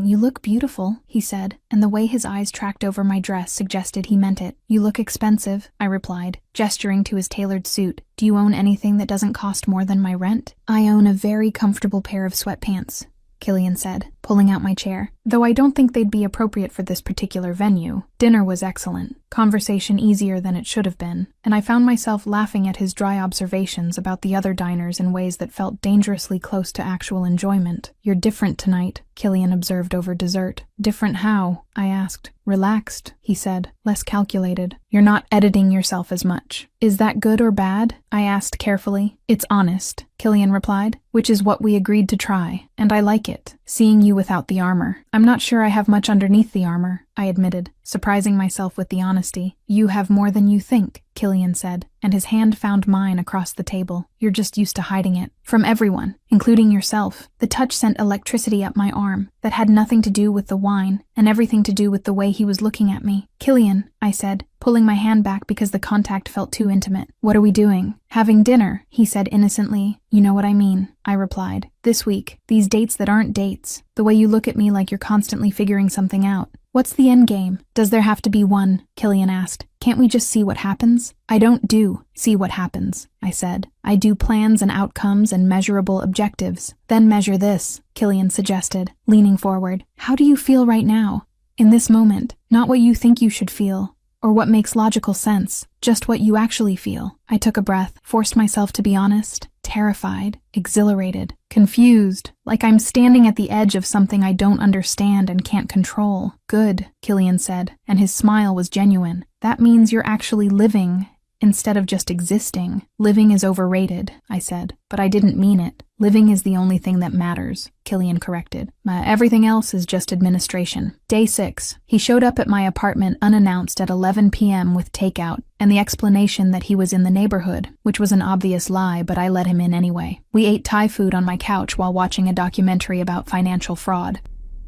Speaker 2: You look beautiful, he said, and the way his eyes tracked over my dress suggested he meant it. You look expensive, I replied, gesturing to his tailored suit. Do you own anything that doesn't cost more than my rent? I own a very comfortable pair of sweatpants, Killian said, pulling out my chair, though I don't think they'd be appropriate for this particular venue. Dinner was excellent, conversation easier than it should have been, and I found myself laughing at his dry observations about the other diners in ways that felt dangerously close to actual enjoyment. You're different tonight, Killian observed over dessert. Different how? I asked. Relaxed, he said, less calculated. You're not editing yourself as much. Is that good or bad? I asked carefully. It's honest, Killian replied, which is what we agreed to try, and I like it, seeing you without the armor. I'm not sure I have much underneath the armor, I admitted, surprising myself with the honesty. You have more than you think, Killian said, and his hand found mine across the table. You're just used to hiding it. From everyone, including yourself. The touch sent electricity up my arm that had nothing to do with the wine and everything to do with the way he was looking at me. Killian, I said, pulling my hand back because the contact felt too intimate. What are we doing? Having dinner, he said innocently. You know what I mean, I replied. This week, these dates that aren't dates. The way you look at me like you're constantly figuring something out. What's the end game? Does there have to be one? Killian asked. Can't we just see what happens? I don't do see what happens, I said. I do plans and outcomes and measurable objectives. Then measure this, Killian suggested, leaning forward. How do you feel right now? In this moment, not what you think you should feel, or what makes logical sense, just what you actually feel. I took a breath, forced myself to be honest, terrified, exhilarated, confused, like I'm standing at the edge of something I don't understand and can't control. Good, Killian said, and his smile was genuine. That means you're actually living instead of just existing. Living is overrated, I said, but I didn't mean it. Living is the only thing that matters, Killian corrected. Everything else is just administration. Day 6. He showed up at my apartment unannounced at 11 p.m. with takeout, and the explanation that he was in the neighborhood, which was an obvious lie, but I let him in anyway. We ate Thai food on my couch while watching a documentary about financial fraud,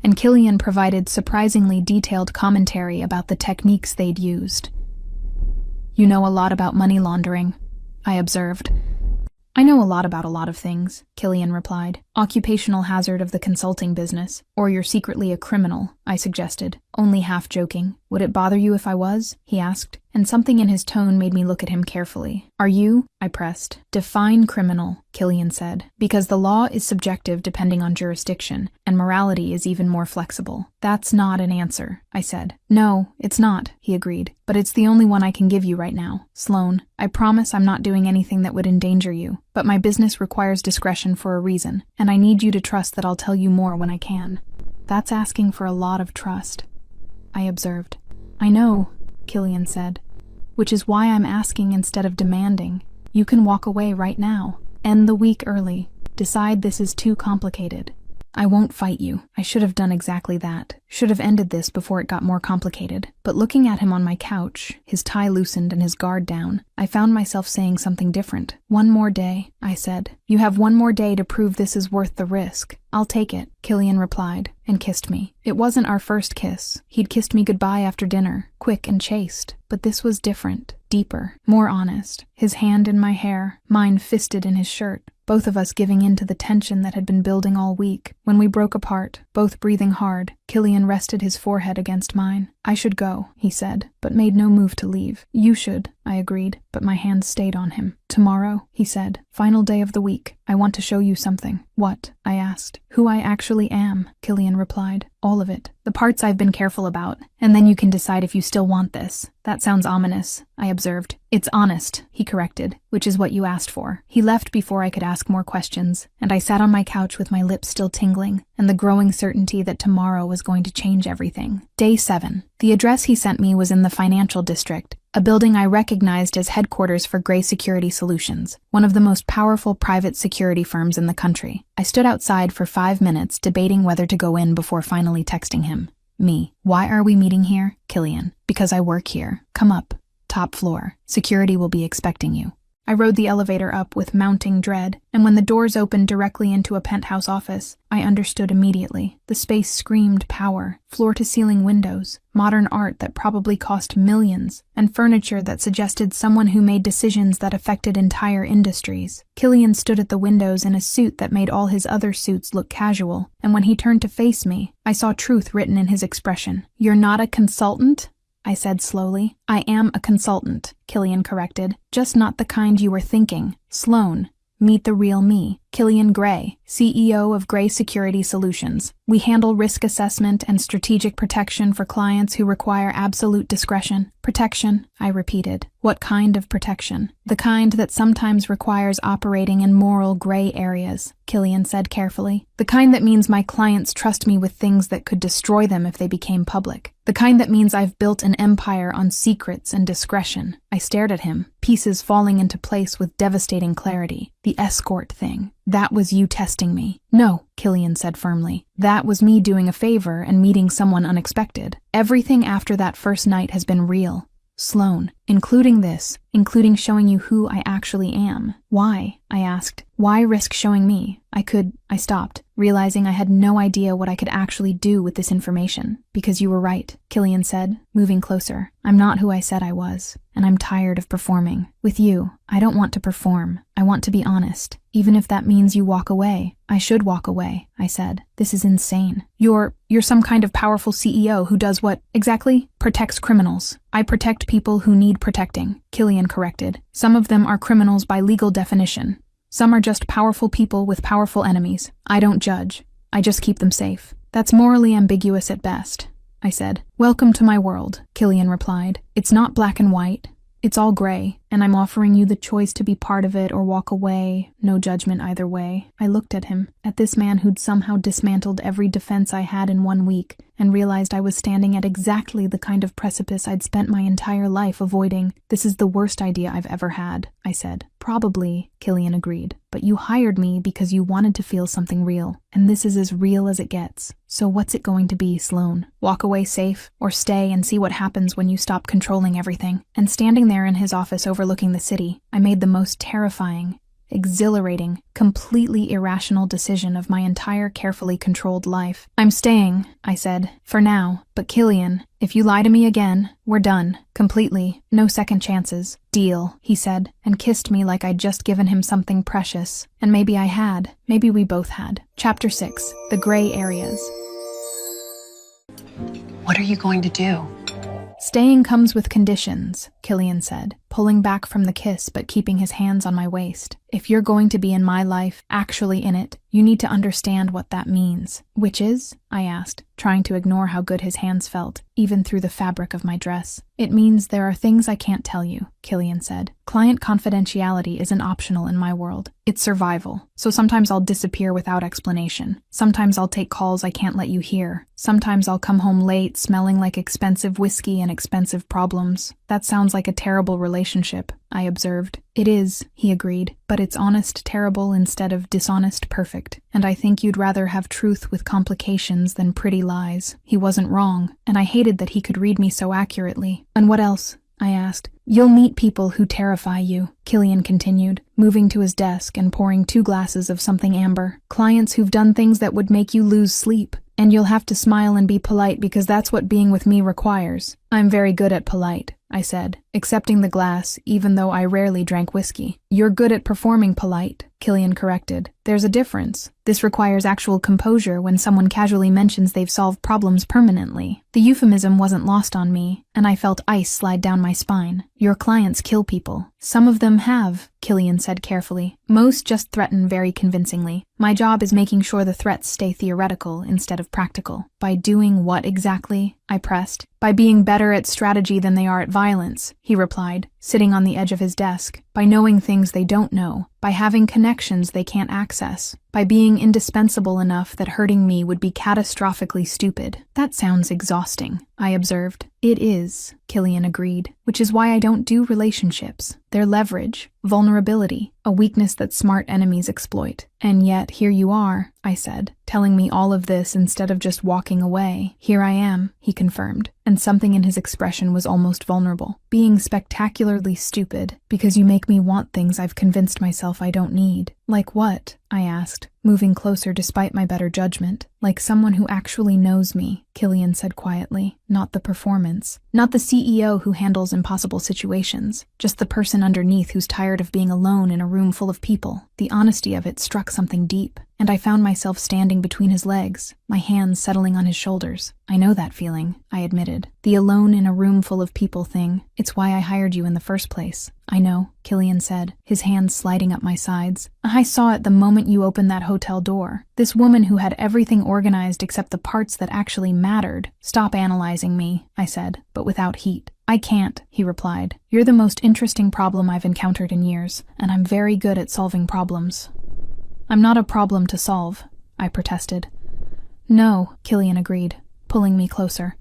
Speaker 2: and Killian provided surprisingly detailed commentary about the techniques they'd used. You know a lot about money laundering, I observed. I know a lot about a lot of things, Killian replied. Occupational hazard of the consulting business. Or you're secretly a criminal, I suggested, only half joking. Would it bother you if I was? He asked, and something in his tone made me look at him carefully. Are you? I pressed. Define criminal, Killian said, because the law is subjective depending on jurisdiction, and morality is even more flexible. That's not an answer, I said. No, it's not, he agreed, but it's the only one I can give you right now. Sloane, I promise I'm not doing anything that would endanger you, but my business requires discretion for a reason, and I need you to trust that I'll tell you more when I can. That's asking for a lot of trust, I observed. I know, Killian said, which is why I'm asking instead of demanding. You can walk away right now. End the week early. Decide this is too complicated. I won't fight you. I should have done exactly that. Should have ended this before it got more complicated. But looking at him on my couch, his tie loosened and his guard down, I found myself saying something different. "One more day," I said. "You have one more day to prove this is worth the risk." "I'll take it," Killian replied, and kissed me. It wasn't our first kiss. He'd kissed me goodbye after dinner, quick and chaste. But this was different, deeper, more honest. His hand in my hair, mine fisted in his shirt. Both of us giving in to the tension that had been building all week. When we broke apart, both breathing hard, Killian rested his forehead against mine. "I should go," he said, but made no move to leave. "You should," I agreed, but my hand stayed on him. "Tomorrow," he said, "final day of the week. I want to show you something." "What?" I asked. "Who I actually am," Killian replied. "All of it. The parts I've been careful about. And then you can decide if you still want this." "That sounds ominous," I observed. "It's honest," he corrected, "which is what you asked for." He left before I could ask more questions, and I sat on my couch with my lips still tingling, and the growing certainty that tomorrow was going to change everything. Day 7. The address he sent me was in the financial district, a building I recognized as headquarters for Gray Security Solutions, one of the most powerful private security firms in the country. I stood outside for 5 minutes debating whether to go in before finally texting him. Me. "Why are we meeting here?" Killian. "Because I work here. Come up. Top floor. Security will be expecting you." I rode the elevator up with mounting dread, and when the doors opened directly into a penthouse office, I understood immediately. The space screamed power, floor-to-ceiling windows, modern art that probably cost millions, and furniture that suggested someone who made decisions that affected entire industries. Killian stood at the windows in a suit that made all his other suits look casual, and when he turned to face me, I saw truth written in his expression. "You're not a consultant?" I said slowly. "I am a consultant," Killian corrected. "Just not the kind you were thinking. Sloan. Meet the real me. Killian Gray, CEO of Gray Security Solutions. We handle risk assessment and strategic protection for clients who require absolute discretion." "Protection," I repeated. "What kind of protection?" "The kind that sometimes requires operating in moral gray areas," Killian said carefully. "The kind that means my clients trust me with things that could destroy them if they became public. The kind that means I've built an empire on secrets and discretion." I stared at him, pieces falling into place with devastating clarity. "The Escort thing. That was you testing me." "No," Killian said firmly. "That was me doing a favor and meeting someone unexpected. Everything after that first night has been real. Sloan, including this, including showing you who I actually am." "Why?" I asked. "Why risk showing me? I stopped, realizing I had no idea what I could actually do with this information." "Because you were right," Killian said, moving closer. "I'm not who I said I was, and I'm tired of performing. With you, I don't want to perform. I want to be honest. Even if that means you walk away." "I should walk away," I said. "This is insane." You're some kind of powerful CEO who does what?" "Exactly? Protects criminals." "I protect people who need protecting," Killian corrected. "Some of them are criminals by legal definition. Some are just powerful people with powerful enemies. I don't judge. I just keep them safe." "That's morally ambiguous at best," I said. "Welcome to my world," Killian replied. "It's not black and white. It's all gray, and I'm offering you the choice to be part of it or walk away. No judgment either way." I looked at him, at this man who'd somehow dismantled every defense I had in 1 week, and realized I was standing at exactly the kind of precipice I'd spent my entire life avoiding. "This is the worst idea I've ever had," I said. "Probably," Killian agreed. "But you hired me because you wanted to feel something real, and this is as real as it gets. So what's it going to be, Sloan? Walk away safe, or stay and see what happens when you stop controlling everything?" And standing there in his office overlooking the city, I made the most terrifying, exhilarating, completely irrational decision of my entire carefully controlled life. "I'm staying," I said, "for now. But Killian, if you lie to me again, we're done. Completely. No second chances." "Deal," he said, and kissed me like I'd just given him something precious. And maybe I had. Maybe we both had. Chapter 6. The Gray Areas.
Speaker 4: What are you going to do?
Speaker 2: "Staying comes with conditions," Killian said, pulling back from the kiss but keeping his hands on my waist. "If you're going to be in my life, actually in it, you need to understand what that means." "Which is?" I asked, trying to ignore how good his hands felt, even through the fabric of my dress. "It means there are things I can't tell you," Killian said. "Client confidentiality isn't optional in my world. It's survival. So sometimes I'll disappear without explanation. Sometimes I'll take calls I can't let you hear. Sometimes I'll come home late smelling like expensive whiskey and expensive problems. That sounds sounds like a terrible relationship, I observed. It is, he agreed, but it's honest terrible instead of dishonest perfect. And I think you'd rather have truth with complications than pretty lies. He wasn't wrong, and I hated that he could read me so accurately. And what else? I asked. You'll meet people who terrify you, Killian continued, moving to his desk and pouring 2 glasses of something amber. Clients who've done things that would make you lose sleep. And you'll have to smile and be polite because that's what being with me requires. I'm very good at polite, I said, accepting the glass even though I rarely drank whiskey. You're good at performing polite, Killian corrected. There's a difference. This requires actual composure when someone casually mentions they've solved problems permanently. The euphemism wasn't lost on me, and I felt ice slide down my spine. Your clients kill people. Some of them have, Killian said carefully. Most just threaten very convincingly. My job is making sure the threats stay theoretical instead of practical. By doing what exactly? I pressed. By being better at strategy than they are at violence, he replied, sitting on the edge of his desk. By knowing things they don't know. By having connections they can't access. By being indispensable enough that hurting me would be catastrophically stupid. That sounds exhausting, I observed. It is, Killian agreed, which is why I don't do relationships. They're leverage, vulnerability, a weakness that smart enemies exploit. And yet, here you are, I said, telling me all of this instead of just walking away. Here I am, he confirmed, and something in his expression was almost vulnerable. Being spectacularly stupid, because you make me want things I've convinced myself I don't need. Like what? I asked, moving closer despite my better judgment. Like someone who actually knows me, Killian said quietly. Not the performance. Not the CEO who handles impossible situations. Just the person underneath who's tired of being alone in a room full of people. The honesty of it struck something deep, and I found myself standing between his legs, my hands settling on his shoulders. I know that feeling, I admitted. The alone in a room full of people thing. It's why I hired you in the first place. I know, Killian said, his hands sliding up my sides. I saw it the moment you opened that hotel door. This woman who had everything organized except the parts that actually mattered. Stop analyzing me, I said, but without heat. I can't, he replied. You're the most interesting problem I've encountered in years, and I'm very good at solving problems. I'm not a problem to solve, I protested. No, Killian agreed, pulling me closer.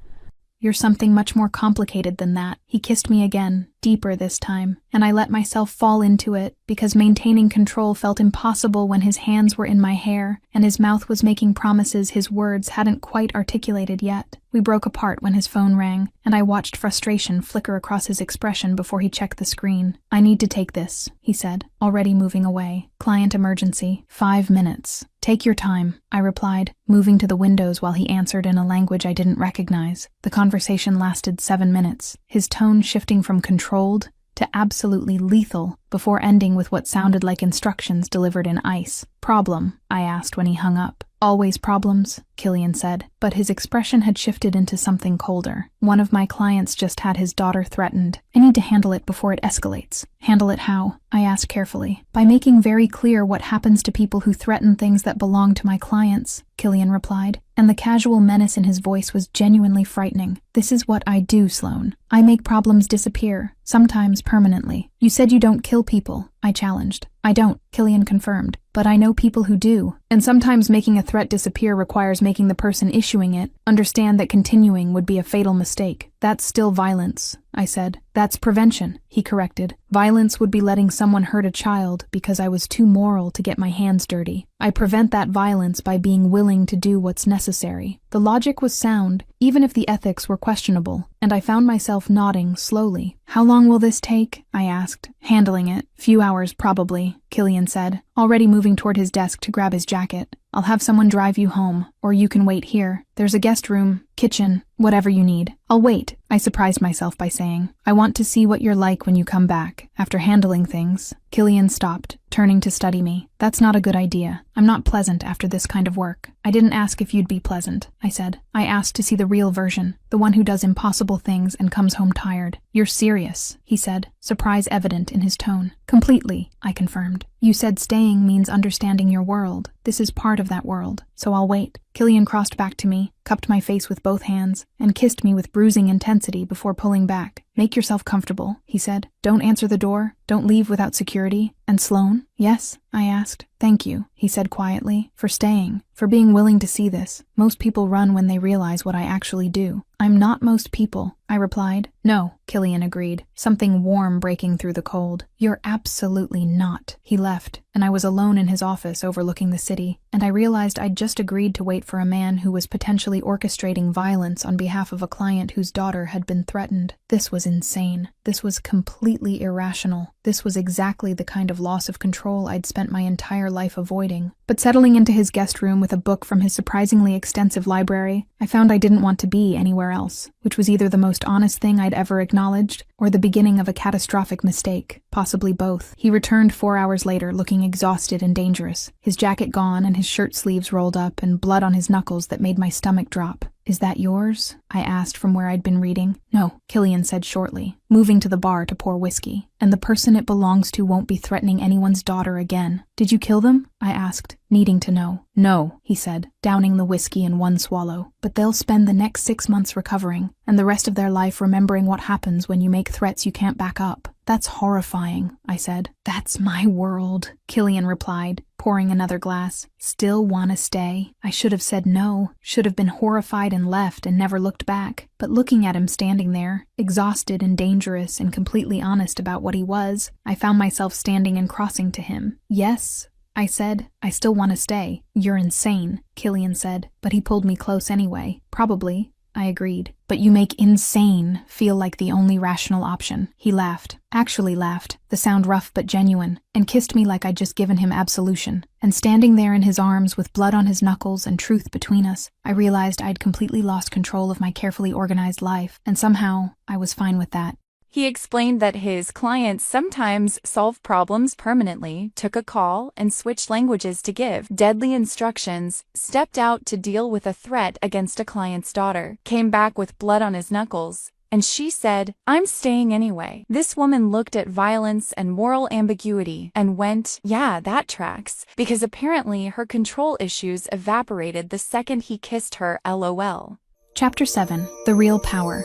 Speaker 2: You're something much more complicated than that. He kissed me again, deeper this time, and I let myself fall into it because maintaining control felt impossible when his hands were in my hair and his mouth was making promises his words hadn't quite articulated yet. We broke apart when his phone rang, and I watched frustration flicker across his expression before he checked the screen. I need to take this, he said, already moving away. Client emergency. 5 minutes. Take your time, I replied, moving to the windows while he answered in a language I didn't recognize. The conversation lasted 7 minutes, his tone shifting from controlled to absolutely lethal before ending with what sounded like instructions delivered in ice. Problem? I asked when he hung up. Always problems, Killian said, but his expression had shifted into something colder. One of my clients just had his daughter threatened. I need to handle it before it escalates. Handle it how? I asked carefully. By making very clear what happens to people who threaten things that belong to my clients, Killian replied, and the casual menace in his voice was genuinely frightening. This is what I do, Sloane. I make problems disappear, sometimes permanently. You said you don't kill people, I challenged. I don't, Killian confirmed, but I know people who do. And sometimes making a threat disappear requires making the person issuing it understand that continuing would be a fatal mistake. That's still violence, I said. That's prevention, he corrected. Violence would be letting someone hurt a child because I was too moral to get my hands dirty. I prevent that violence by being willing to do what's necessary. The logic was sound, even if the ethics were questionable, and I found myself nodding slowly. How long will this take? I asked, handling it. Few hours probably, Killian said, already moving toward his desk to grab his jacket. I'll have someone drive you home, or you can wait here. There's a guest room, kitchen, whatever you need. I'll wait, I surprised myself by saying. I want to see what you're like when you come back, after handling things. Killian stopped, turning to study me. That's not a good idea. I'm not pleasant after this kind of work. I didn't ask if you'd be pleasant, I said. I asked to see the real version, the one who does impossible things and comes home tired. You're serious, he said, surprise evident in his tone. Completely, I confirmed. You said staying means understanding your world. This is part of that world, so I'll wait. Killian crossed back to me, cupped my face with both hands, and kissed me with bruising intensity before pulling back. Make yourself comfortable, he said. Don't answer the door. Don't leave without security. And Sloane, Yes, I asked. Thank you, he said quietly, for staying, for being willing to see this. Most people run when they realize what I actually do. I'm not most people, I replied. No, Killian agreed, something warm breaking through the cold. You're absolutely not. He left, and I was alone in his office overlooking the city, and I realized I'd just agreed to wait for a man who was potentially orchestrating violence on behalf of a client whose daughter had been threatened. This was insane. This was completely irrational. This was exactly the kind of loss of control I'd spent my entire life avoiding. But settling into his guest room with a book from his surprisingly extensive library, I found I didn't want to be anywhere else, which was either the most honest thing I'd ever acknowledged or the beginning of a catastrophic mistake, possibly both. He returned 4 hours later looking exhausted and dangerous, his jacket gone and his shirt sleeves rolled up and blood on his knuckles that made my stomach drop. Is that yours? I asked from where I'd been reading. No, Killian said shortly, moving to the bar to pour whiskey. And the person it belongs to won't be threatening anyone's daughter again. Did you kill them? I asked, needing to know. No, he said, downing the whiskey in one swallow. But they'll spend the next 6 months recovering, and the rest of their life remembering what happens when you make threats you can't back up. That's horrifying, I said. That's my world, Killian replied, pouring another glass. Still wanna stay? I should have said no, should have been horrified and left and never looked back. But looking at him standing there, exhausted and dangerous and completely honest about what he was, I found myself standing and crossing to him. Yes, I said, I still want to stay. You're insane, Killian said, but he pulled me close anyway. Probably, I agreed. But you make insane feel like the only rational option. He laughed, actually laughed, the sound rough but genuine, and kissed me like I'd just given him absolution. And standing there in his arms with blood on his knuckles and truth between us, I realized I'd completely lost control of my carefully organized life, and somehow I was fine with that.
Speaker 3: He explained that his clients sometimes solve problems permanently, took a call and switched languages to give deadly instructions, stepped out to deal with a threat against a client's daughter, came back with blood on his knuckles, and she said, "I'm staying anyway." This woman looked at violence and moral ambiguity and went, yeah, that tracks, because apparently her control issues evaporated the second he kissed her, LOL.
Speaker 2: Chapter 7. The Real Power.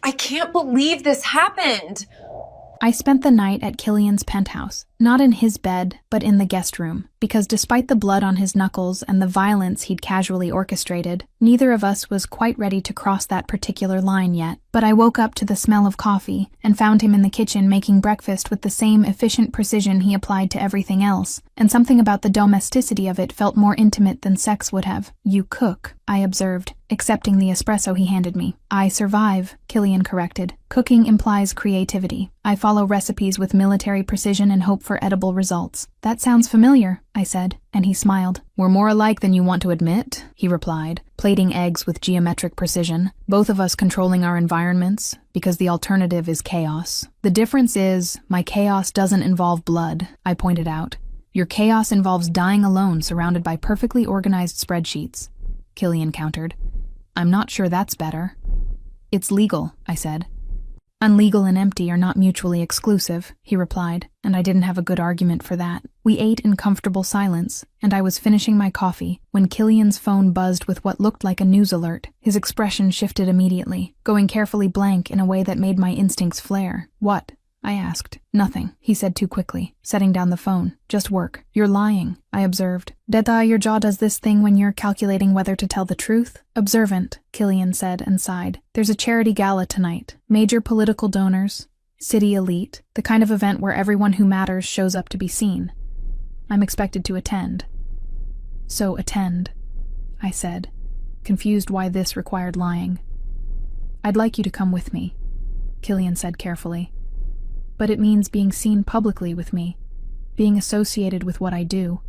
Speaker 4: I can't believe this happened!
Speaker 2: I spent the night at Killian's penthouse, not in his bed, but in the guest room, because despite the blood on his knuckles and the violence he'd casually orchestrated, neither of us was quite ready to cross that particular line yet. But I woke up to the smell of coffee and found him in the kitchen making breakfast with the same efficient precision he applied to everything else, and something about the domesticity of it felt more intimate than sex would have. "You cook," I observed, accepting the espresso he handed me. "I survive," Killian corrected. "Cooking implies creativity. I follow recipes with military precision and hope for edible results." "That sounds familiar," I said, and he smiled. "We're more alike than you want to admit," he replied, plating eggs with geometric precision, both of us controlling our environments, because the alternative is chaos. "The difference is, my chaos doesn't involve blood," I pointed out. "Your chaos involves dying alone surrounded by perfectly organized spreadsheets," Killian countered. "I'm not sure that's better." "It's legal," I said. "Unlegal and empty are not mutually exclusive," he replied, and I didn't have a good argument for that. We ate in comfortable silence, and I was finishing my coffee when Killian's phone buzzed with what looked like a news alert. His expression shifted immediately, going carefully blank in a way that made my instincts flare. "What?" I asked. "Nothing," he said too quickly, setting down the phone. "Just work." "You're lying," I observed. "Deta, your jaw does this thing when you're calculating whether to tell the truth?" "Observant," Killian said and sighed. "There's a charity gala tonight. Major political donors, city elite, the kind of event where everyone who matters shows up to be seen. I'm expected to attend." "So attend," I said, confused why this required lying. "I'd like you to come with me," Killian said carefully. "But it means being seen publicly with me, being associated with what I do,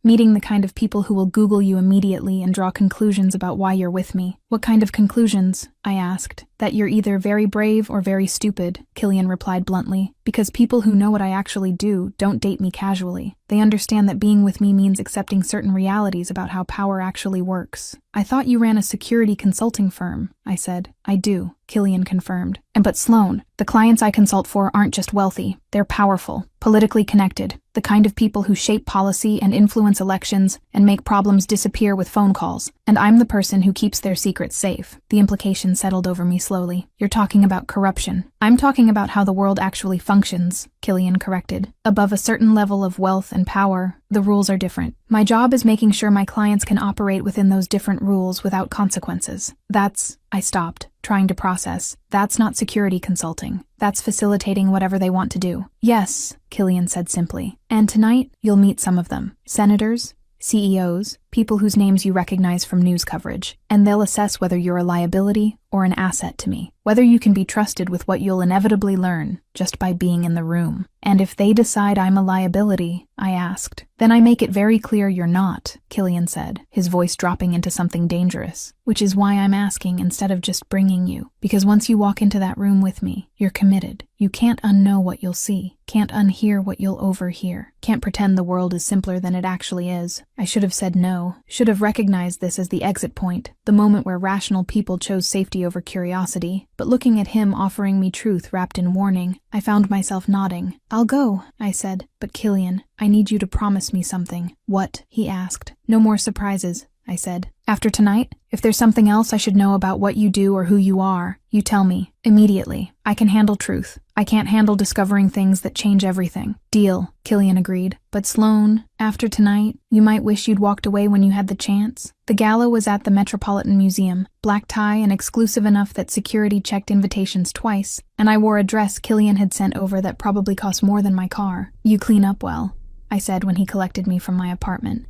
Speaker 2: meeting the kind of people who will Google you immediately and draw conclusions about why you're with me." "What kind of conclusions?" I asked. "That you're either very brave or very stupid," Killian replied bluntly, "because people who know what I actually do don't date me casually. They understand that being with me means accepting certain realities about how power actually works." "I thought you ran a security consulting firm," I said. "I do," Killian confirmed. But Sloan, the clients I consult for aren't just wealthy, they're powerful, politically connected, the kind of people who shape policy and influence elections and make problems disappear with phone calls, and I'm the person who keeps their secrets secret's safe. The implication settled over me slowly. You're talking about corruption. I'm talking about how the world actually functions, Killian corrected. Above a certain level of wealth and power, the rules are different. My job is making sure my clients can operate within those different rules without consequences. I stopped, trying to process. That's not security consulting. That's facilitating whatever they want to do. Yes, Killian said simply. And tonight, you'll meet some of them. Senators, CEOs, people whose names you recognize from news coverage, and they'll assess whether you're a liability or an asset to me, whether you can be trusted with what you'll inevitably learn just by being in the room. And if they decide I'm a liability, I asked, then I make it very clear you're not, Killian said, his voice dropping into something dangerous, which is why I'm asking instead of just bringing you, because once you walk into that room with me, you're committed. You can't unknow what you'll see, can't unhear what you'll overhear, can't pretend the world is simpler than it actually is. I should have said no, should have recognized this as the exit point, the moment where rational people chose safety over curiosity, but looking at him offering me truth wrapped in warning, I found myself nodding. I'll go, I said, but Killian, I need you to promise me something. What? He asked. No more surprises, I said. After tonight, if there's something else I should know about what you do or who you are, you tell me. Immediately. I can handle truth. I can't handle discovering things that change everything. Deal, Killian agreed. But Sloane, after tonight, you might wish you'd walked away when you had the chance. The gala was at the Metropolitan Museum, black tie and exclusive enough that security checked invitations twice, and I wore a dress Killian had sent over that probably cost more than my car. You clean up well, I said when he collected me from my apartment.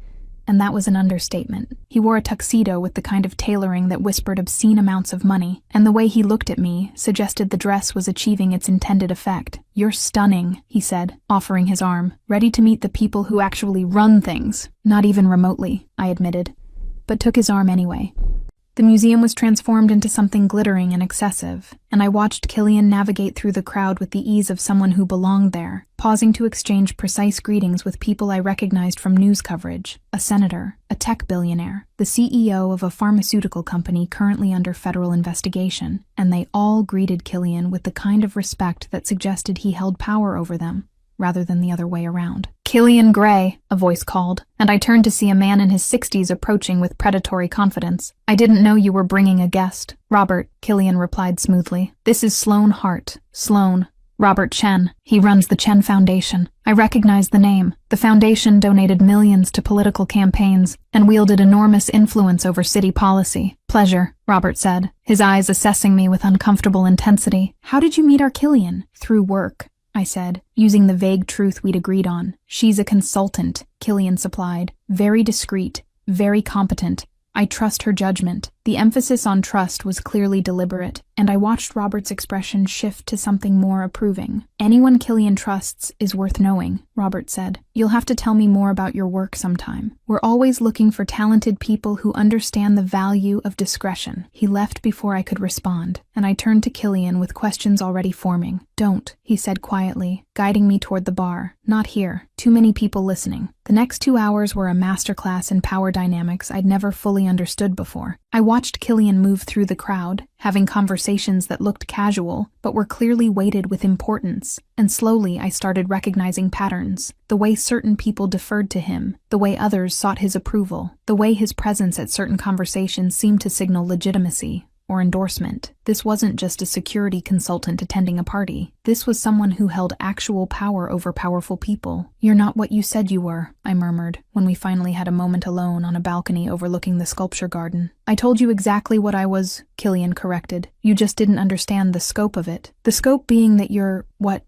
Speaker 2: And that was an understatement. He wore a tuxedo with the kind of tailoring that whispered obscene amounts of money, and the way he looked at me suggested the dress was achieving its intended effect. You're stunning, he said, offering his arm, ready to meet the people who actually run things. Not even remotely, I admitted, but took his arm anyway. The museum was transformed into something glittering and excessive, and I watched Killian navigate through the crowd with the ease of someone who belonged there, pausing to exchange precise greetings with people I recognized from news coverage, a senator, a tech billionaire, the CEO of a pharmaceutical company currently under federal investigation, and they all greeted Killian with the kind of respect that suggested he held power over them, rather than the other way around. Killian Gray, a voice called, and I turned to see a man in his 60s approaching with predatory confidence. I didn't know you were bringing a guest. Robert, Killian replied smoothly. This is Sloane Hart. Sloane. Robert Chen. He runs the Chen Foundation. I recognized the name. The foundation donated millions to political campaigns and wielded enormous influence over city policy. Pleasure, Robert said, his eyes assessing me with uncomfortable intensity. How did you meet our Killian? Through work, I said, using the vague truth we'd agreed on. She's a consultant, Killian supplied. Very discreet, very competent. I trust her judgment. The emphasis on trust was clearly deliberate, and I watched Robert's expression shift to something more approving. Anyone Killian trusts is worth knowing, Robert said. You'll have to tell me more about your work sometime. We're always looking for talented people who understand the value of discretion. He left before I could respond, and I turned to Killian with questions already forming. Don't, he said quietly, guiding me toward the bar. Not here. Too many people listening. The next 2 hours were a masterclass in power dynamics I'd never fully understood before. I watched Killian move through the crowd, having conversations that looked casual, but were clearly weighted with importance, and slowly I started recognizing patterns. The way certain people deferred to him, the way others sought his approval, the way his presence at certain conversations seemed to signal legitimacy or endorsement. This wasn't just a security consultant attending a party. This was someone who held actual power over powerful people. You're not what you said you were, I murmured, when we finally had a moment alone on a balcony overlooking the sculpture garden. I told you exactly what I was, Killian corrected. You just didn't understand the scope of it. The scope being that you're,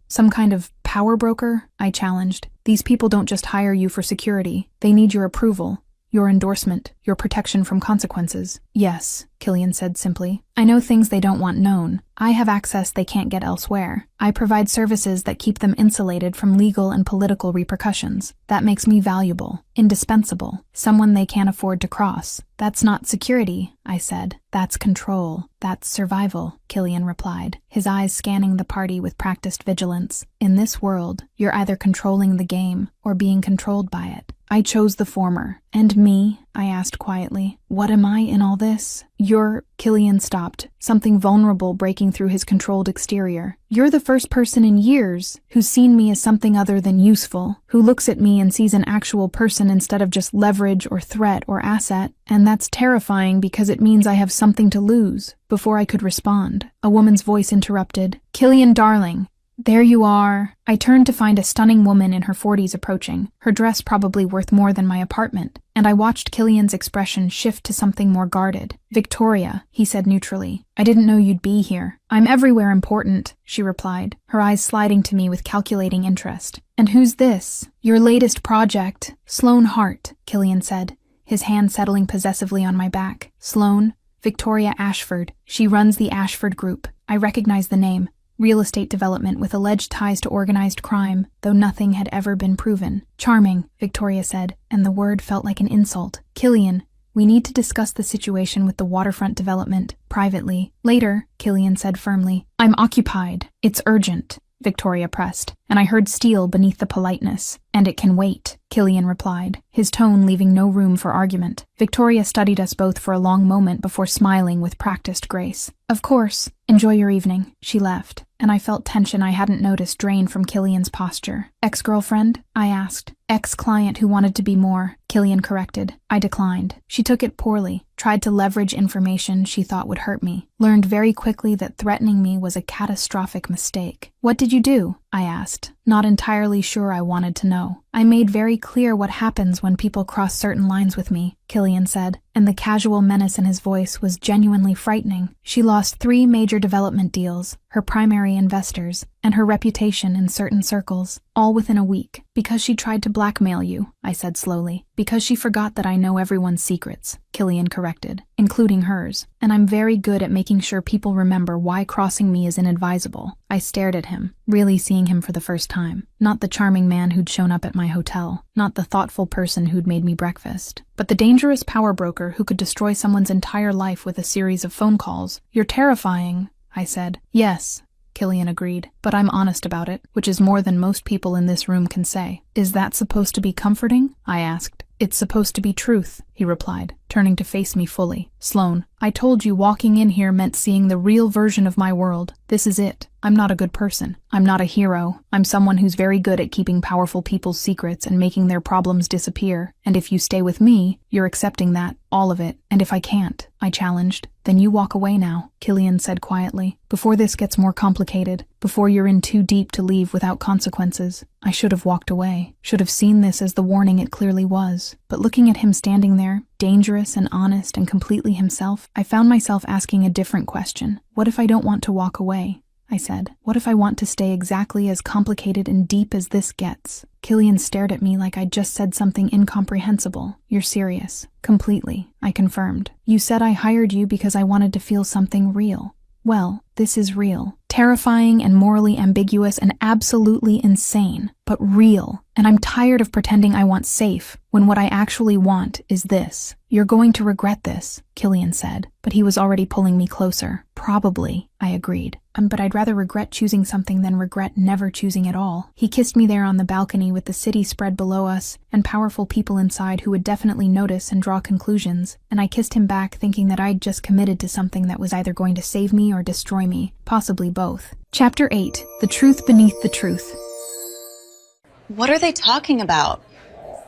Speaker 2: some kind of power broker? I challenged. These people don't just hire you for security. They need your approval, your endorsement, your protection from consequences. Yes, Killian said simply. I know things they don't want known. I have access they can't get elsewhere. I provide services that keep them insulated from legal and political repercussions. That makes me valuable, indispensable, someone they can't afford to cross. That's not security, I said. That's control. That's survival, Killian replied, his eyes scanning the party with practiced vigilance. In this world, you're either controlling the game or being controlled by it. I chose the former. And me? I asked quietly. What am I in all this? Killian stopped, something vulnerable breaking through his controlled exterior. You're the first person in years who's seen me as something other than useful, who looks at me and sees an actual person instead of just leverage or threat or asset, and that's terrifying because it means I have something to lose. Before I could respond, a woman's voice interrupted. Killian, darling. There you are. I turned to find a stunning woman in her 40s approaching, her dress probably worth more than my apartment, and I watched Killian's expression shift to something more guarded. Victoria, he said neutrally. I didn't know you'd be here. I'm everywhere important, she replied, her eyes sliding to me with calculating interest. And who's this? Your latest project. Sloane Hart, Killian said, his hand settling possessively on my back. Sloane? Victoria Ashford. She runs the Ashford Group. I recognize the name. Real estate development with alleged ties to organized crime, though nothing had ever been proven. Charming, Victoria said, and the word felt like an insult. Killian, we need to discuss the situation with the waterfront development, privately. Later, Killian said firmly. I'm occupied. It's urgent, Victoria pressed, and I heard steel beneath the politeness. And it can wait, Killian replied, his tone leaving no room for argument. Victoria studied us both for a long moment before smiling with practiced grace. Of course. Enjoy your evening. She left, and I felt tension I hadn't noticed drain from Killian's posture. Ex-girlfriend? I asked. Ex-client who wanted to be more, Killian corrected. I declined. She took it poorly, tried to leverage information she thought would hurt me, learned very quickly that threatening me was a catastrophic mistake. What did you do? I asked, not entirely sure I wanted to know. I made very clear what happens when people cross certain lines with me, Killian said, and the casual menace in his voice was genuinely frightening. She lost 3 major development deals, her primary investors, and her reputation in certain circles, all within a week. Because she tried to blackmail you, I said slowly. Because she forgot that I know everyone's secrets, Killian corrected, including hers, and I'm very good at making sure people remember why crossing me is inadvisable. I stared at him, really seeing him for the first time. Not the charming man who'd shown up at my hotel, not the thoughtful person who'd made me breakfast, but the dangerous power broker who could destroy someone's entire life with a series of phone calls. You're terrifying, I said. Yes, Killian agreed, but I'm honest about it, which is more than most people in this room can say. Is that supposed to be comforting? I asked. It's supposed to be truth, he replied, turning to face me fully. Sloane, I told you walking in here meant seeing the real version of my world. This is it. I'm not a good person. I'm not a hero. I'm someone who's very good at keeping powerful people's secrets and making their problems disappear. And if you stay with me, you're accepting that, all of it. And if I can't, I challenged, then you walk away now, Killian said quietly. Before this gets more complicated, before you're in too deep to leave without consequences. I should have walked away, should have seen this as the warning it clearly was. But looking at him standing there, dangerous and honest and completely himself, I found myself asking a different question. What if I don't want to walk away? I said. What if I want to stay exactly as complicated and deep as this gets? Killian stared at me like I'd just said something incomprehensible. You're serious. Completely, I confirmed. You said I hired you because I wanted to feel something real. Well, this is real. Terrifying and morally ambiguous and absolutely insane, but real. And I'm tired of pretending I want safe, when what I actually want is this. You're going to regret this, Killian said, but he was already pulling me closer. Probably, I agreed. But I'd rather regret choosing something than regret never choosing at all. He kissed me there on the balcony with the city spread below us, and powerful people inside who would definitely notice and draw conclusions, and I kissed him back thinking that I'd just committed to something that was either going to save me or destroy me, possibly both. Chapter 8. The Truth Beneath the Truth.
Speaker 1: What are they talking about?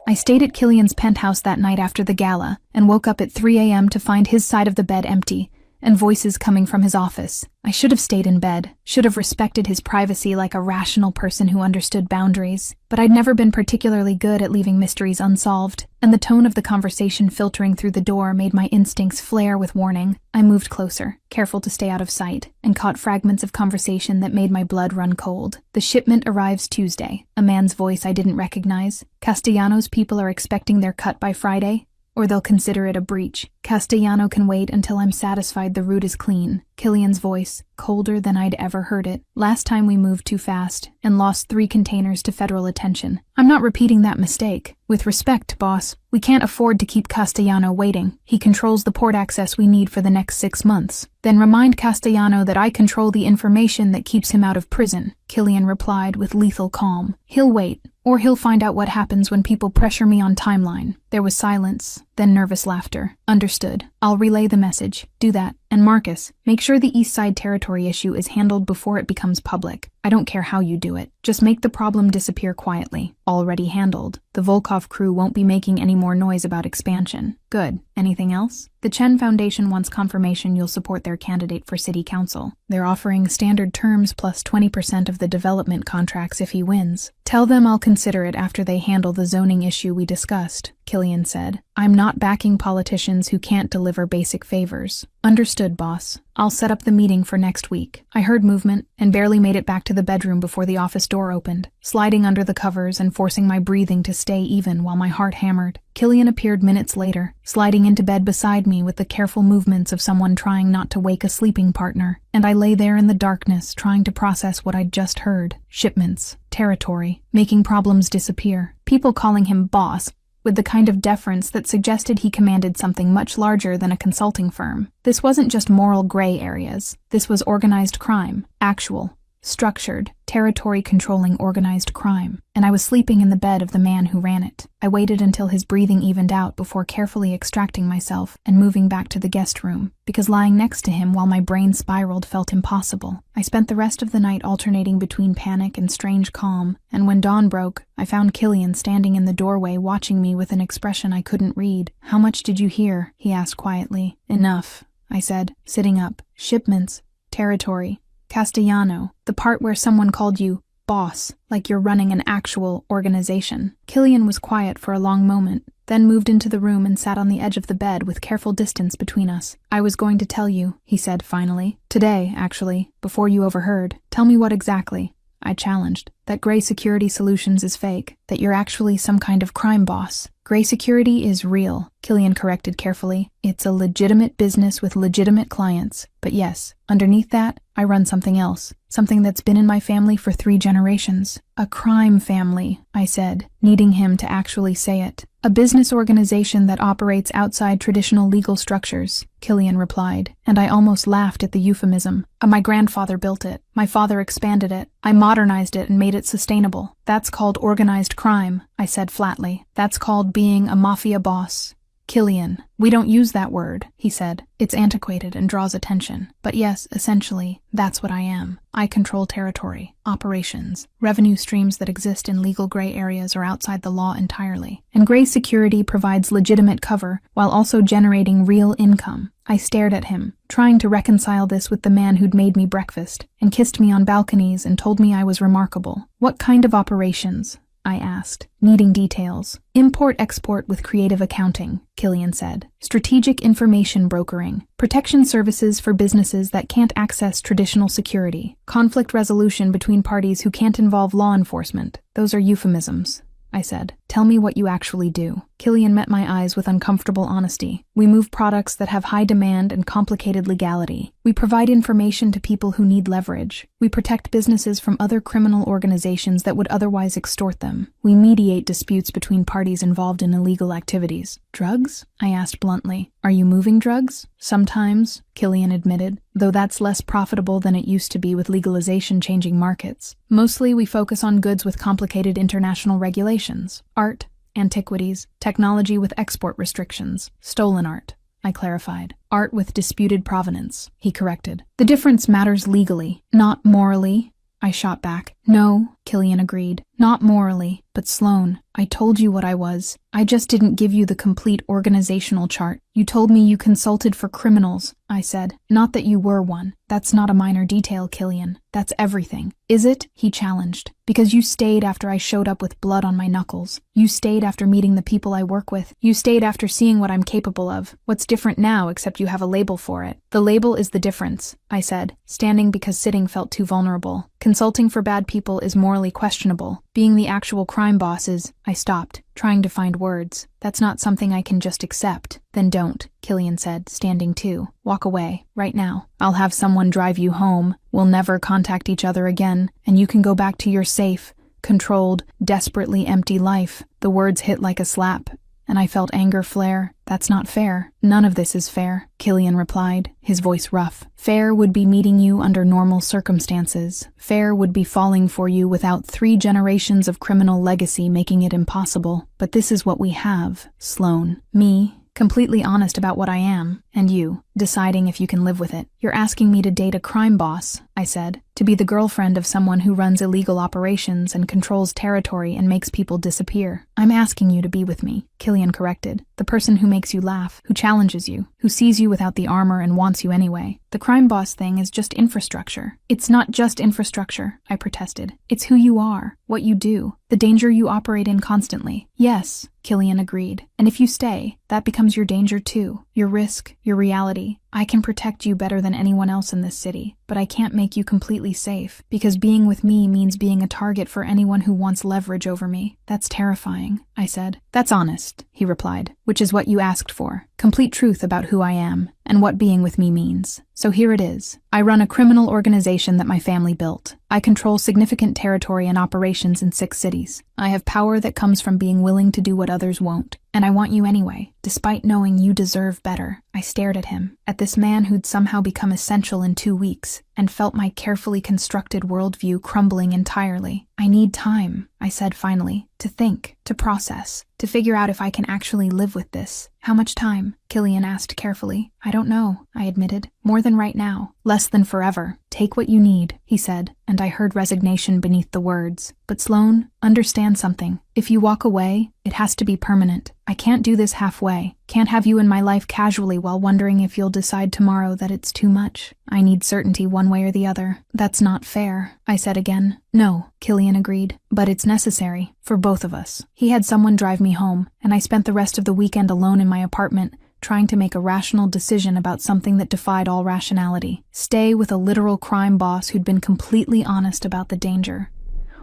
Speaker 2: I stayed at Killian's penthouse that night after the gala, and woke up at 3 a.m. to find his side of the bed empty, and voices coming from his office. I should have stayed in bed, should have respected his privacy like a rational person who understood boundaries, but I'd never been particularly good at leaving mysteries unsolved, and the tone of the conversation filtering through the door made my instincts flare with warning. I moved closer, careful to stay out of sight, and caught fragments of conversation that made my blood run cold. The shipment arrives Tuesday. A man's voice I didn't recognize. Castellanos people are expecting their cut by Friday, or they'll consider it a breach. Castellano can wait until I'm satisfied the route is clean. Killian's voice, colder than I'd ever heard it. Last time we moved too fast and lost 3 containers to federal attention. I'm not repeating that mistake. With respect, boss, we can't afford to keep Castellano waiting. He controls the port access we need for the next 6 months. Then remind Castellano that I control the information that keeps him out of prison, Killian replied with lethal calm. He'll wait. Or he'll find out what happens when people pressure me on timeline. There was silence, then nervous laughter. Understood. I'll relay the message. Do that. And Marcus, make sure the East Side territory issue is handled before it becomes public. I don't care how you do it. Just make the problem disappear quietly. Already handled. The Volkov crew won't be making any more noise about expansion. Good. Anything else? The Chen Foundation wants confirmation you'll support their candidate for city council. They're offering standard terms plus 20% of the development contracts if he wins. Tell them I'll consider it after they handle the zoning issue we discussed, Killian said. I'm not backing politicians who can't deliver basic favors. Understood, boss. I'll set up the meeting for next week. I heard movement and barely made it back to the bedroom before the office door opened, sliding under the covers and forcing my breathing to stay even while my heart hammered. Killian appeared minutes later, sliding into bed beside me with the careful movements of someone trying not to wake a sleeping partner, and I lay there in the darkness trying to process what I'd just heard. Shipments, territory, making problems disappear, people calling him boss, with the kind of deference that suggested he commanded something much larger than a consulting firm. This wasn't just moral gray areas. This was organized crime, actual, structured, territory-controlling organized crime. And I was sleeping in the bed of the man who ran it. I waited until his breathing evened out before carefully extracting myself and moving back to the guest room, because lying next to him while my brain spiraled felt impossible. I spent the rest of the night alternating between panic and strange calm, and when dawn broke, I found Killian standing in the doorway watching me with an expression I couldn't read. "How much did you hear?" he asked quietly. "Enough," I said, sitting up. "Shipments, territory, Castellano, the part where someone called you boss, like you're running an actual organization." Killian was quiet for a long moment, then moved into the room and sat on the edge of the bed with careful distance between us. "I was going to tell you," he said finally. "Today, actually, before you overheard." "Tell me what exactly?" I challenged. "That Gray Security Solutions is fake, that you're actually some kind of crime boss." "Gray Security is real," Killian corrected carefully. "It's a legitimate business with legitimate clients. But yes, underneath that, I run something else. Something that's been in my family for 3 generations. A crime family," I said, needing him to actually say it. "A business organization that operates outside traditional legal structures," Killian replied, and I almost laughed at the euphemism. My grandfather built it. My father expanded it. I modernized it and made it sustainable. "That's called organized crime," I said flatly. "That's called being a mafia boss." "Killian, we don't use that word," he said. "It's antiquated and draws attention. But yes, essentially, that's what I am. I control territory, operations, revenue streams that exist in legal gray areas or outside the law entirely. And Gray Security provides legitimate cover while also generating real income." I stared at him, trying to reconcile this with the man who'd made me breakfast and kissed me on balconies and told me I was remarkable. "What kind of operations?" I asked, needing details. "Import-export with creative accounting," Killian said. "Strategic information brokering. Protection services for businesses that can't access traditional security. Conflict resolution between parties who can't involve law enforcement. Those are euphemisms," I said. "Tell me what you actually do." Killian met my eyes with uncomfortable honesty. "We move products that have high demand and complicated legality. We provide information to people who need leverage. We protect businesses from other criminal organizations that would otherwise extort them. We mediate disputes between parties involved in illegal activities." "Drugs?" I asked bluntly. "Are you moving drugs?" "Sometimes," Killian admitted, "though that's less profitable than it used to be with legalization changing markets. Mostly we focus on goods with complicated international regulations. Art, antiquities, technology with export restrictions, stolen art," I clarified. "Art with disputed provenance," he corrected. "The difference matters legally, not morally," I shot back. "No," Killian agreed. "Not morally, but Sloane, I told you what I was. I just didn't give you the complete organizational chart. You told me you consulted for criminals," I said. "Not that you were one. That's not a minor detail, Killian. That's everything." "Is it?" he challenged. "Because you stayed after I showed up with blood on my knuckles. You stayed after meeting the people I work with. You stayed after seeing what I'm capable of. What's different now except you have a label for it?" "The label is the difference," I said, standing because sitting felt too vulnerable. "Consulting for bad people is morally questionable. Being the actual crime boss is—" I stopped, trying to find words. "That's not something I can just accept." "Then don't," Killian said, standing too. "Walk away, right now. I'll have someone drive you home. We'll never contact each other again, and you can go back to your safe, controlled, desperately empty life." The words hit like a slap. and I felt anger flare. That's not fair. None of this is fair, Killian replied, his voice rough. Fair would be meeting you under normal circumstances. Fair would be falling for you without 3 generations of criminal legacy making it impossible. But this is what we have, Sloane. Me, completely honest about what I am, and you, deciding if you can live with it. You're asking me to date a crime boss, I said, to be the girlfriend of someone who runs illegal operations and controls territory and makes people disappear. I'm asking you to be with me, Killian corrected. The person who makes you laugh, who challenges you, who sees you without the armor and wants you anyway. The crime boss thing is just infrastructure. It's not just infrastructure, I protested. It's who you are, what you do, the danger you operate in constantly. Yes, Killian agreed. And if you stay, that becomes your danger too, your risk, your reality. I can protect you better than anyone else in this city, but I can't make you completely safe, because being with me means being a target for anyone who wants leverage over me. That's terrifying, I said. That's honest, he replied, which is what you asked for. Complete truth about who I am, and what being with me means. So here it is. I run a criminal organization that my family built. I control significant territory and operations in 6 cities. I have power that comes from being willing to do what others won't. And I want you anyway, despite knowing you deserve better. I stared at him, at this man who'd somehow become essential in 2 weeks, and felt my carefully constructed worldview crumbling entirely. I need time, I said finally, to think, to process, to figure out if I can actually live with this. How much time? Killian asked carefully. I don't know, I admitted. More than right now. Less than forever. Take what you need, he said, and I heard resignation beneath the words. But Sloane, understand something. If you walk away, it has to be permanent. I can't do this halfway. Can't have you in my life casually while wondering if you'll decide tomorrow that it's too much. I need certainty one way or the other. That's not fair, I said again. No, Killian agreed, but it's necessary, for both of us. He had someone drive me home, and I spent the rest of the weekend alone in my apartment, trying to make a rational decision about something that defied all rationality. Stay with a literal crime boss who'd been completely honest about the danger,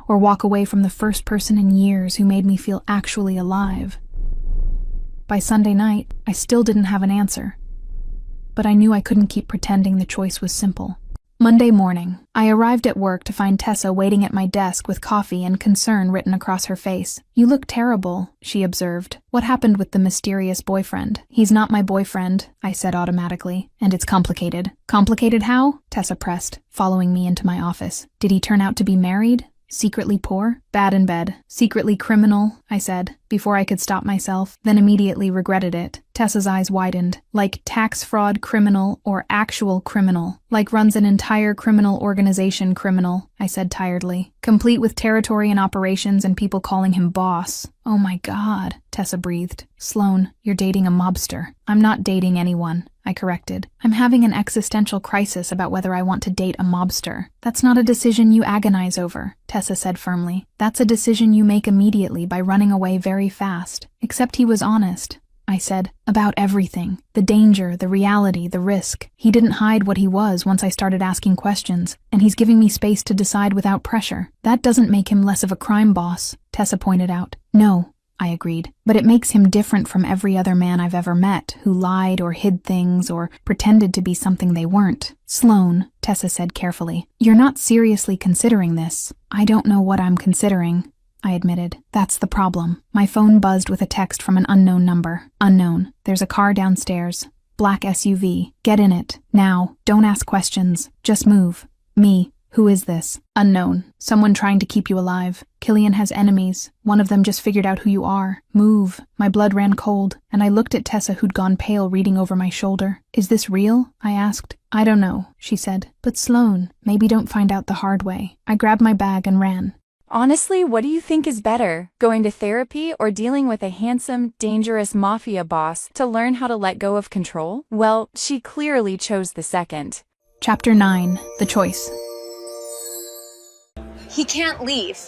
Speaker 2: or walk away from the first person in years who made me feel actually alive. By Sunday night, I still didn't have an answer, but I knew I couldn't keep pretending the choice was simple. Monday morning, I arrived at work to find Tessa waiting at my desk with coffee and concern written across her face. You look terrible, she observed. What happened with the mysterious boyfriend? He's not my boyfriend, I said automatically, and it's complicated. Complicated how? Tessa pressed, following me into my office. Did he turn out to be married? Secretly poor? Bad in bed. Secretly criminal, I said, before I could stop myself, then immediately regretted it. Tessa's eyes widened. Like tax fraud criminal or actual criminal. Like runs an entire criminal organization criminal, I said tiredly. Complete with territory and operations and people calling him boss. Oh my God, Tessa breathed. Sloane, you're dating a mobster. I'm not dating anyone, I corrected. I'm having an existential crisis about whether I want to date a mobster. That's not a decision you agonize over, Tessa said firmly. That's a decision you make immediately by running away very fast. Except he was honest, I said, about everything. The danger, the reality, the risk. He didn't hide what he was once I started asking questions, and he's giving me space to decide without pressure. That doesn't make him less of a crime boss, Tessa pointed out. No, I agreed, but it makes him different from every other man I've ever met who lied or hid things or pretended to be something they weren't. Sloane, Tessa said carefully, you're not seriously considering this. I don't know what I'm considering, I admitted. That's the problem. My phone buzzed with a text from an unknown number. Unknown. There's a car downstairs. Black SUV. Get in it. Now. Don't ask questions. Just move. Me. Who is this? Unknown. Someone trying to keep you alive. Killian has enemies. One of them just figured out who you are. Move. My blood ran cold, and I looked at Tessa, who'd gone pale, reading over my shoulder. Is this real? I asked. I don't know, she said. But Sloane, maybe don't find out the hard way. I grabbed my bag and ran.
Speaker 3: Honestly, what do you think is better? Going to therapy or dealing with a handsome, dangerous mafia boss to learn how to let go of control? Well, she clearly chose the second.
Speaker 2: Chapter 9. The Choice.
Speaker 1: He can't leave.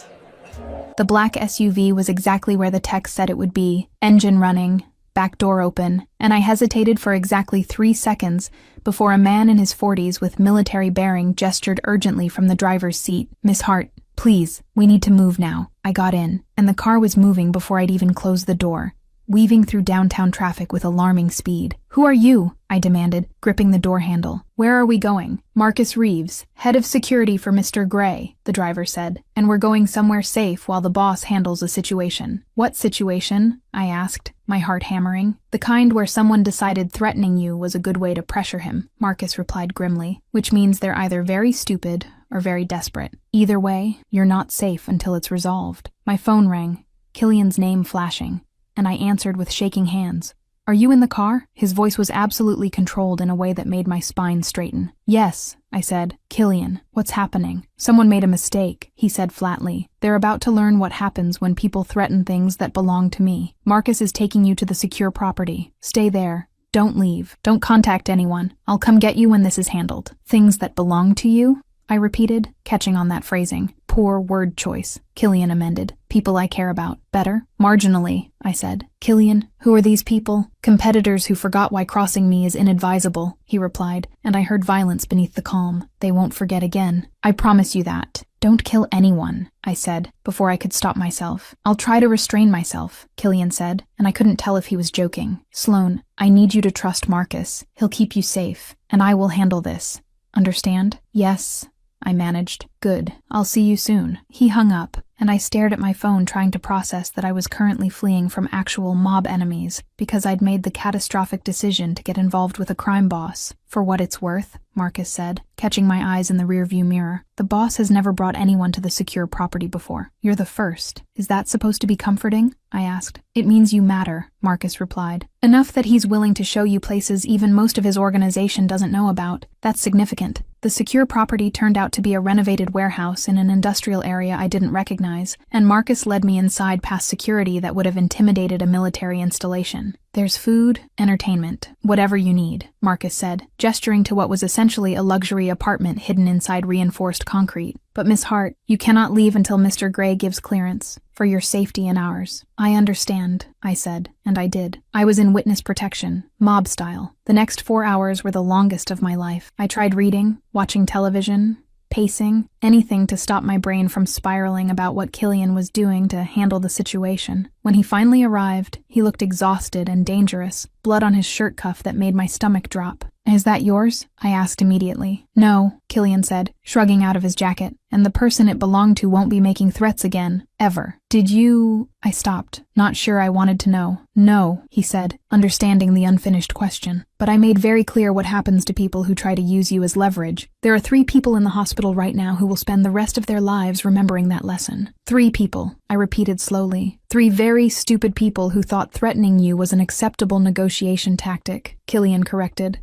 Speaker 2: The black SUV was exactly where the text said it would be, engine running, back door open, and I hesitated for exactly 3 seconds before a man in his 40s with military bearing gestured urgently from the driver's seat. Miss Hart, please, we need to move now. I got in, and the car was moving before I'd even closed the door, weaving through downtown traffic with alarming speed. Who are you? I I demanded, gripping the door handle. Where are we going? Marcus Reeves, head of security for Mr. Gray, the driver said, and we're going somewhere safe while the boss handles a situation. What situation? I asked, my heart hammering. The kind where someone decided threatening you was a good way to pressure him, Marcus replied grimly, which means they're either very stupid or very desperate. Either way, you're not safe until it's resolved. My phone rang, Killian's name flashing, and I answered with shaking hands. Are you in the car? His voice was absolutely controlled in a way that made my spine straighten. Yes, I said. Killian, what's happening? Someone made a mistake, he said flatly. They're about to learn what happens when people threaten things that belong to me. Marcus is taking you to the secure property. Stay there. Don't leave. Don't contact anyone. I'll come get you when this is handled. Things that belong to you? I repeated, catching on that phrasing. Poor word choice, Killian amended. People I care about. Better? Marginally, I said. Killian, who are these people? Competitors who forgot why crossing me is inadvisable, he replied, and I heard violence beneath the calm. They won't forget again. I promise you that. Don't kill anyone, I said, before I could stop myself. I'll try to restrain myself, Killian said, and I couldn't tell if he was joking. Sloane, I need you to trust Marcus. He'll keep you safe, and I will handle this. Understand? Yes, I managed. Good. I'll see you soon. He hung up, and I stared at my phone trying to process that I was currently fleeing from actual mob enemies because I'd made the catastrophic decision to get involved with a crime boss. For what it's worth, Marcus said, catching my eyes in the rearview mirror. The boss has never brought anyone to the secure property before. You're the first. Is that supposed to be comforting? I asked. It means you matter, Marcus replied. Enough that he's willing to show you places even most of his organization doesn't know about. That's significant. The secure property turned out to be a renovated warehouse in an industrial area I didn't recognize, and Marcus led me inside past security that would have intimidated a military installation. There's food, entertainment, whatever you need, Marcus said, gesturing to what was essentially a luxury apartment hidden inside reinforced concrete. But Miss Hart, you cannot leave until Mr. Gray gives clearance, for your safety and ours. I understand, I said, and I did. I was in witness protection, mob style. The next 4 hours were the longest of my life. I tried reading, watching television, pacing, anything to stop my brain from spiraling about what Killian was doing to handle the situation. When he finally arrived, he looked exhausted and dangerous, blood on his shirt cuff that made my stomach drop. Is that yours? I asked immediately. No, Killian said, shrugging out of his jacket, and the person it belonged to won't be making threats again, ever. Did you... I stopped, not sure I wanted to know. No, he said, understanding the unfinished question. But I made very clear what happens to people who try to use you as leverage. There are 3 people in the hospital right now who will spend the rest of their lives remembering that lesson. 3 people, I repeated slowly. 3 very stupid people who thought threatening you was an acceptable negotiation tactic, Killian corrected,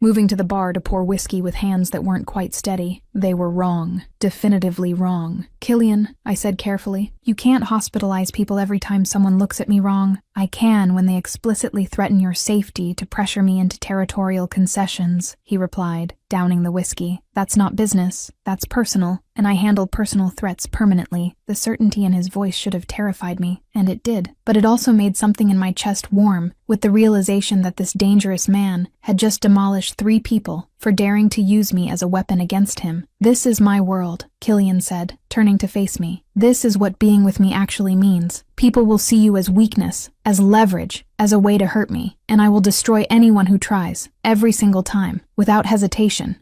Speaker 2: moving to the bar to pour whiskey with hands that weren't quite steady. They were wrong. Definitively wrong. Killian, I said carefully, you can't hospitalize people every time someone looks at me wrong. I can when they explicitly threaten your safety to pressure me into territorial concessions, he replied, downing the whiskey. That's not business. That's personal, and I handle personal threats permanently. The certainty in his voice should have terrified me, and it did. But it also made something in my chest warm, with the realization that this dangerous man had just demolished 3 people for daring to use me as a weapon against him. This is my world, Killian said, turning to face me. This is what being with me actually means. People will see you as weakness, as leverage, as a way to hurt me, and I will destroy anyone who tries, every single time, without hesitation.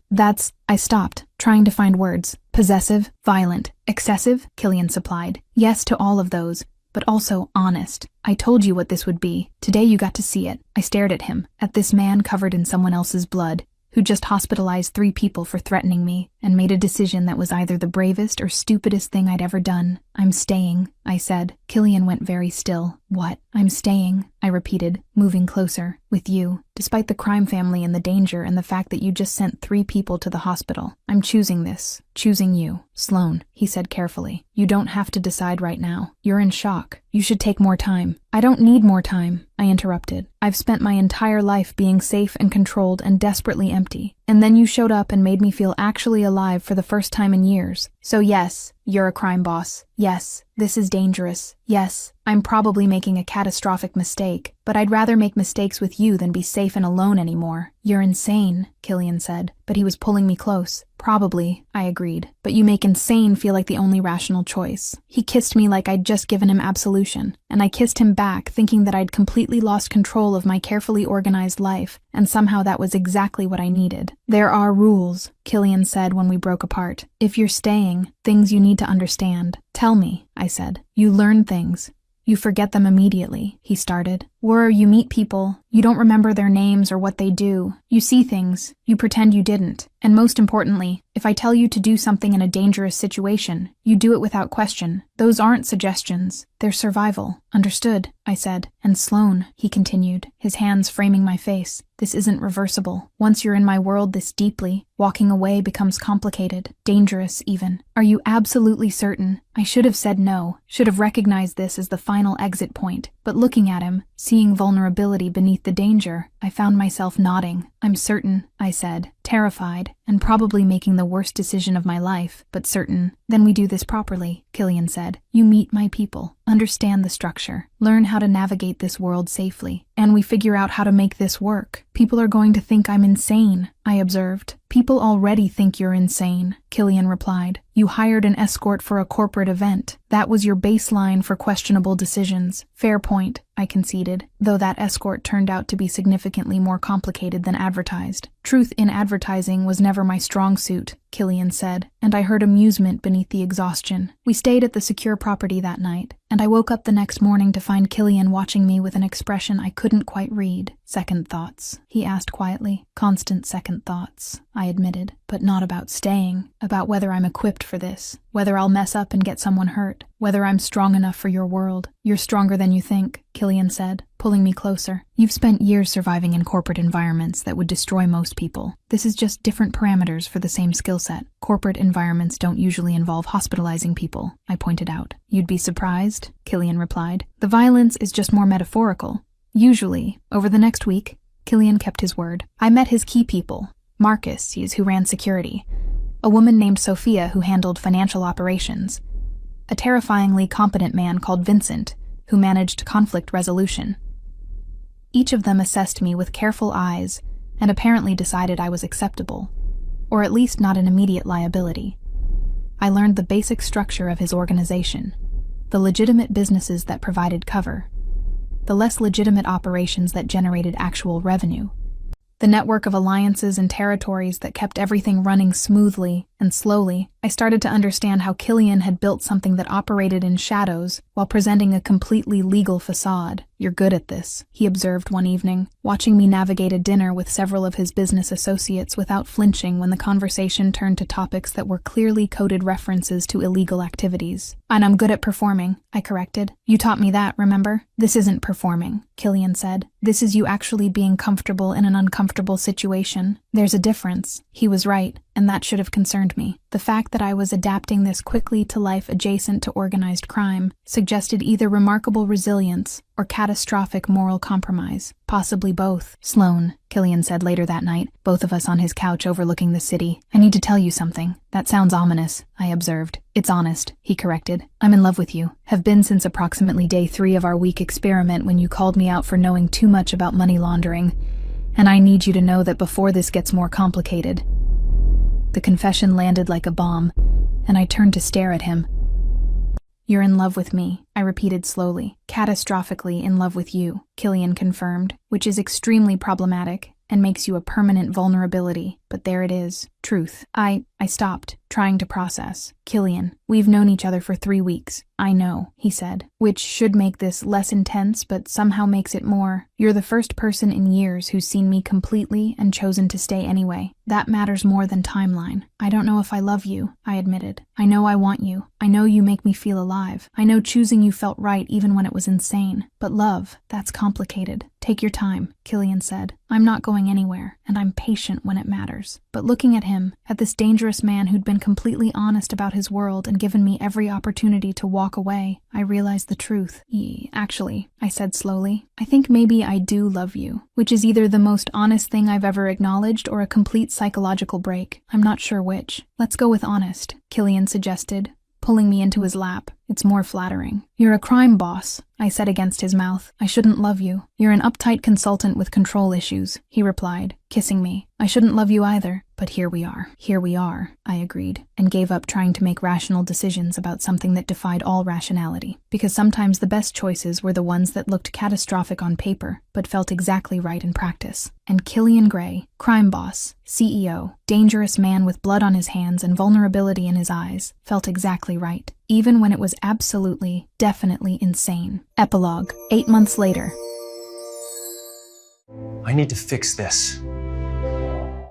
Speaker 2: I stopped, trying to find words. Possessive, violent, excessive, Killian supplied. Yes to all of those, but also honest. I told you what this would be. Today you got to see it. I stared at him, at this man covered in someone else's blood, who just hospitalized 3 people for threatening me, and made a decision that was either the bravest or stupidest thing I'd ever done. I'm staying, I said. Killian went very still. What? I'm staying, I repeated, moving closer. With you. Despite the crime family and the danger and the fact that you just sent 3 people to the hospital. I'm choosing this. Choosing you. Sloane, he said carefully. You don't have to decide right now. You're in shock. You should take more time. I don't need more time, I interrupted. I've spent my entire life being safe and controlled and desperately empty. And then you showed up and made me feel actually alive for the first time in years. So yes, you're a crime boss. Yes, this is dangerous. Yes, I'm probably making a catastrophic mistake, but I'd rather make mistakes with you than be safe and alone anymore. You're insane, Killian said, but he was pulling me close. Probably, I agreed, but you make insane feel like the only rational choice. He kissed me like I'd just given him absolution, and I kissed him back thinking that I'd completely lost control of my carefully organized life, and somehow that was exactly what I needed. There are rules, Killian said when we broke apart. If you're staying, things you need to understand. Tell me, I said. You learn things. You forget them immediately, he started. Or you meet people, you don't remember their names or what they do. You see things, you pretend you didn't. And most importantly, if I tell you to do something in a dangerous situation, you do it without question. Those aren't suggestions, they're survival. Understood, I said. And Sloane, he continued, his hands framing my face. This isn't reversible. Once you're in my world this deeply, walking away becomes complicated, dangerous even. Are you absolutely certain? I should have said no, should have recognized this as the final exit point. But looking at him, seeing vulnerability beneath the danger, I found myself nodding. I'm certain, I said, terrified, and probably making the worst decision of my life, but certain. Then we do this properly, Killian said. You meet my people, understand the structure, learn how to navigate this world safely, and we figure out how to make this work. People are going to think I'm insane, I observed. People already think you're insane, Killian replied. You hired an escort for a corporate event. That was your baseline for questionable decisions. Fair point, I conceded, though that escort turned out to be significantly more complicated than advertised. Truth in advertising was never my strong suit, Killian said, and I heard amusement beneath the exhaustion. We stayed at the secure property that night, and I woke up the next morning to find Killian watching me with an expression I couldn't quite read. Second thoughts, he asked quietly. Constant second thoughts, I admitted, but not about staying, about whether I'm equipped for this, whether I'll mess up and get someone hurt, whether I'm strong enough for your world. You're stronger than you think, Killian said, pulling me closer. You've spent years surviving in corporate environments that would destroy most people. This is just different parameters for the same skill set. Corporate environments don't usually involve hospitalizing people, I pointed out. You'd be surprised, Killian replied. The violence is just more metaphorical. Usually, over the next week, Killian kept his word. I met his key people. Marcus, who ran security. A woman named Sophia who handled financial operations. A terrifyingly competent man called Vincent, who managed conflict resolution. Each of them assessed me with careful eyes and apparently decided I was acceptable, or at least not an immediate liability. I learned the basic structure of his organization, the legitimate businesses that provided cover, the less legitimate operations that generated actual revenue, the network of alliances and territories that kept everything running smoothly, and slowly, I started to understand how Killian had built something that operated in shadows while presenting a completely legal facade. You're good at this, he observed one evening, watching me navigate a dinner with several of his business associates without flinching when the conversation turned to topics that were clearly coded references to illegal activities. And I'm good at performing, I corrected. You taught me that, remember? This isn't performing, Killian said. This is you actually being comfortable in an uncomfortable situation. There's a difference. He was right, and that should have concerned me. The fact that I was adapting this quickly to life adjacent to organized crime suggested either remarkable resilience or catastrophic moral compromise, possibly both. Sloane, Killian said later that night, both of us on his couch overlooking the city. I need to tell you something. That sounds ominous, I observed. It's honest, he corrected. I'm in love with you. Have been since approximately day 3 of our week experiment when you called me out for knowing too much about money laundering. And I need you to know that before this gets more complicated. The confession landed like a bomb, and I turned to stare at him. You're in love with me, I repeated slowly. Catastrophically in love with you, Killian confirmed, which is extremely problematic and makes you a permanent vulnerability. But there it is. Truth. I stopped, trying to process. Killian, we've known each other for 3 weeks. I know, he said, which should make this less intense but somehow makes it more. You're the first person in years who's seen me completely and chosen to stay anyway. That matters more than timeline. I don't know if I love you, I admitted. I know I want you. I know you make me feel alive. I know choosing you felt right even when it was insane. But love, that's complicated. Take your time, Killian said. I'm not going anywhere, and I'm patient when it matters. But looking at him, at this dangerous man who'd been completely honest about his world and given me every opportunity to walk away, I realized the truth. Actually, I said slowly, I think maybe I do love you, which is either the most honest thing I've ever acknowledged or a complete psychological break. I'm not sure which. Let's go with honest, Killian suggested, pulling me into his lap. It's more flattering. You're a crime boss, I said against his mouth. I shouldn't love you. You're an uptight consultant with control issues, he replied, kissing me. I shouldn't love you either, but here we are. Here we are, I agreed, and gave up trying to make rational decisions about something that defied all rationality, because sometimes the best choices were the ones that looked catastrophic on paper, but felt exactly right in practice. And Killian Gray, crime boss, CEO, dangerous man with blood on his hands and vulnerability in his eyes, felt exactly right, even when it was absolutely, definitely insane. Epilogue, 8 months later.
Speaker 6: I need to fix this.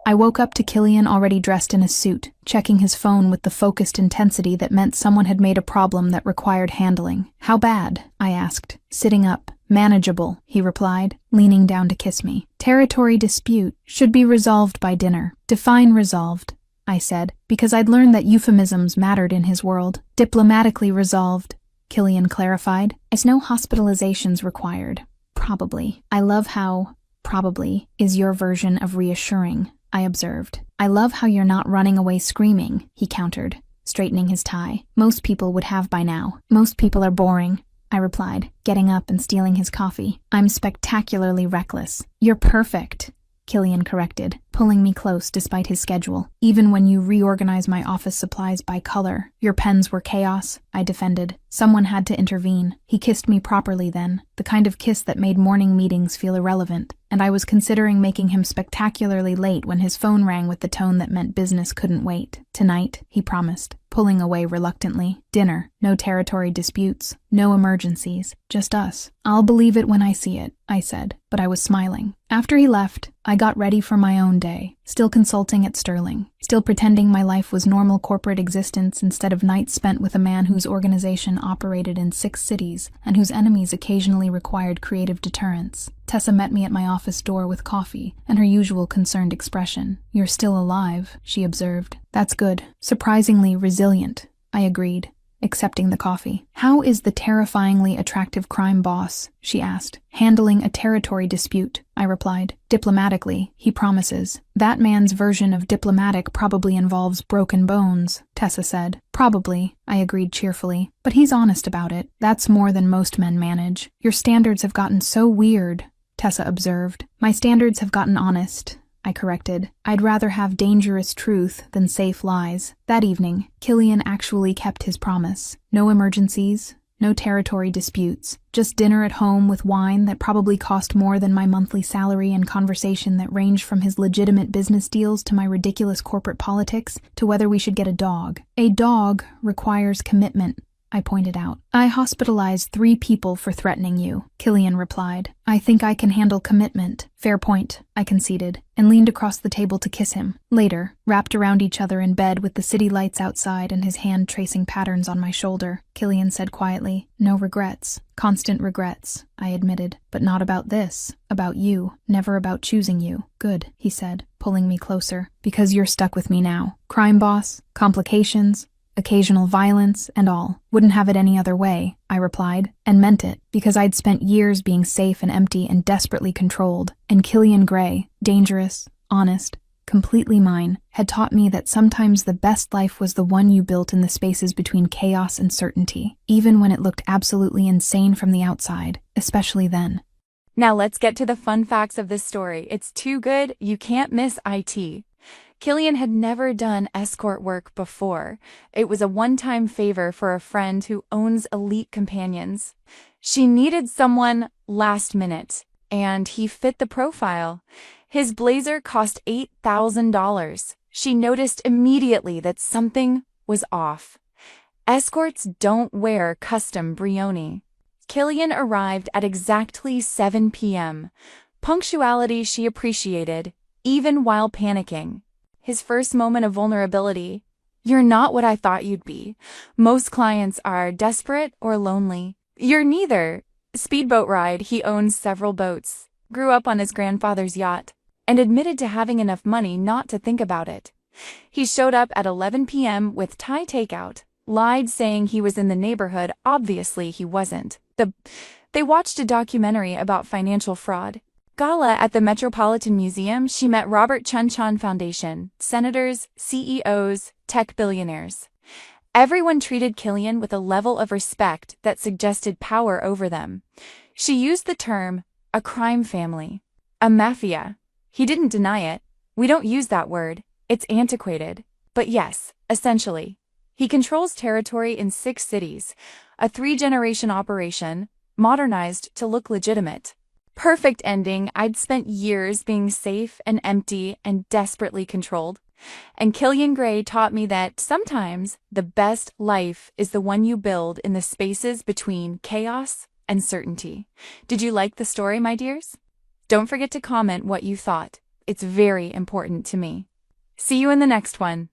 Speaker 2: I woke up to Killian already dressed in a suit, checking his phone with the focused intensity that meant someone had made a problem that required handling. How bad? I asked, sitting up. Manageable, he replied, leaning down to kiss me. Territory dispute should be resolved by dinner. Define resolved, I said, because I'd learned that euphemisms mattered in his world. Diplomatically resolved, Killian clarified, as no hospitalizations required. Probably. I love how probably is your version of reassuring, I observed. I love how you're not running away screaming, he countered, straightening his tie. Most people would have by now. Most people are boring, I replied, getting up and stealing his coffee. I'm spectacularly reckless. You're perfect, Killian corrected, pulling me close despite his schedule. Even when you reorganize my office supplies by color, your pens were chaos, I defended. Someone had to intervene. He kissed me properly then, the kind of kiss that made morning meetings feel irrelevant, and I was considering making him spectacularly late when his phone rang with the tone that meant business couldn't wait. Tonight, he promised, pulling away reluctantly. Dinner, no territory disputes, no emergencies, just us. I'll believe it when I see it, I said, but I was smiling. After he left, I got ready for my own day, still consulting at Sterling, still pretending my life was normal corporate existence instead of nights spent with a man whose organization operated in 6 cities and whose enemies occasionally required creative deterrence. Tessa met me at my office door with coffee and her usual concerned expression. You're still alive, she observed. That's good. Surprisingly resilient, I agreed, accepting the coffee. How is the terrifyingly attractive crime boss, she asked, handling a territory dispute, I replied. Diplomatically, he promises. That man's version of diplomatic probably involves broken bones, Tessa said. Probably, I agreed cheerfully. But he's honest about it. That's more than most men manage. Your standards have gotten so weird, Tessa observed. My standards have gotten honest, I corrected. I'd rather have dangerous truth than safe lies. That evening, Killian actually kept his promise. No emergencies, no territory disputes, just dinner at home with wine that probably cost more than my monthly salary and conversation that ranged from his legitimate business deals to my ridiculous corporate politics to whether we should get a dog. A dog requires commitment, I pointed out. I hospitalized 3 people for threatening you, Killian replied. I think I can handle commitment. Fair point, I conceded, and leaned across the table to kiss him. Later, wrapped around each other in bed with the city lights outside and his hand tracing patterns on my shoulder, Killian said quietly, no regrets. Constant regrets, I admitted, but not about this, about you, never about choosing you. Good, he said, pulling me closer, because you're stuck with me now. Crime boss, complications, occasional violence, and all. Wouldn't have it any other way, I replied, and meant it, because I'd spent years being safe and empty and desperately controlled, and Killian Gray, dangerous, honest, completely mine, had taught me that sometimes the best life was the one you built in the spaces between chaos and certainty, even when it looked absolutely insane from the outside, especially then.
Speaker 3: Now let's get to the fun facts of this story. It's too good, you can't miss IT. Killian had never done escort work before. It was a one-time favor for a friend who owns elite companions. She needed someone last minute, and he fit the profile. His blazer cost $8,000. She noticed immediately that something was off. Escorts don't wear custom brioni. Killian arrived at exactly 7 p.m. Punctuality she appreciated, even while panicking. His first moment of vulnerability. You're not what I thought you'd be. Most clients are desperate or lonely. You're neither. Speedboat ride, he owns several boats, grew up on his grandfather's yacht, and admitted to having enough money not to think about it. He showed up at 11 p.m. with Thai takeout, lied saying he was in the neighborhood. Obviously he wasn't. They watched a documentary about financial fraud. Gala at the Metropolitan Museum, she met Robert Chun Chan Foundation, senators, CEOs, tech billionaires. Everyone treated Killian with a level of respect that suggested power over them. She used the term, a crime family, a mafia. He didn't deny it. We don't use that word. It's antiquated. But yes, essentially. He controls territory in 6 cities, a 3-generation operation, modernized to look legitimate. Perfect ending. I'd spent years being safe and empty and desperately controlled. And Killian Gray taught me that sometimes the best life is the one you build in the spaces between chaos and certainty. Did you like the story, my dears? Don't forget to comment what you thought. It's very important to me. See you in the next one.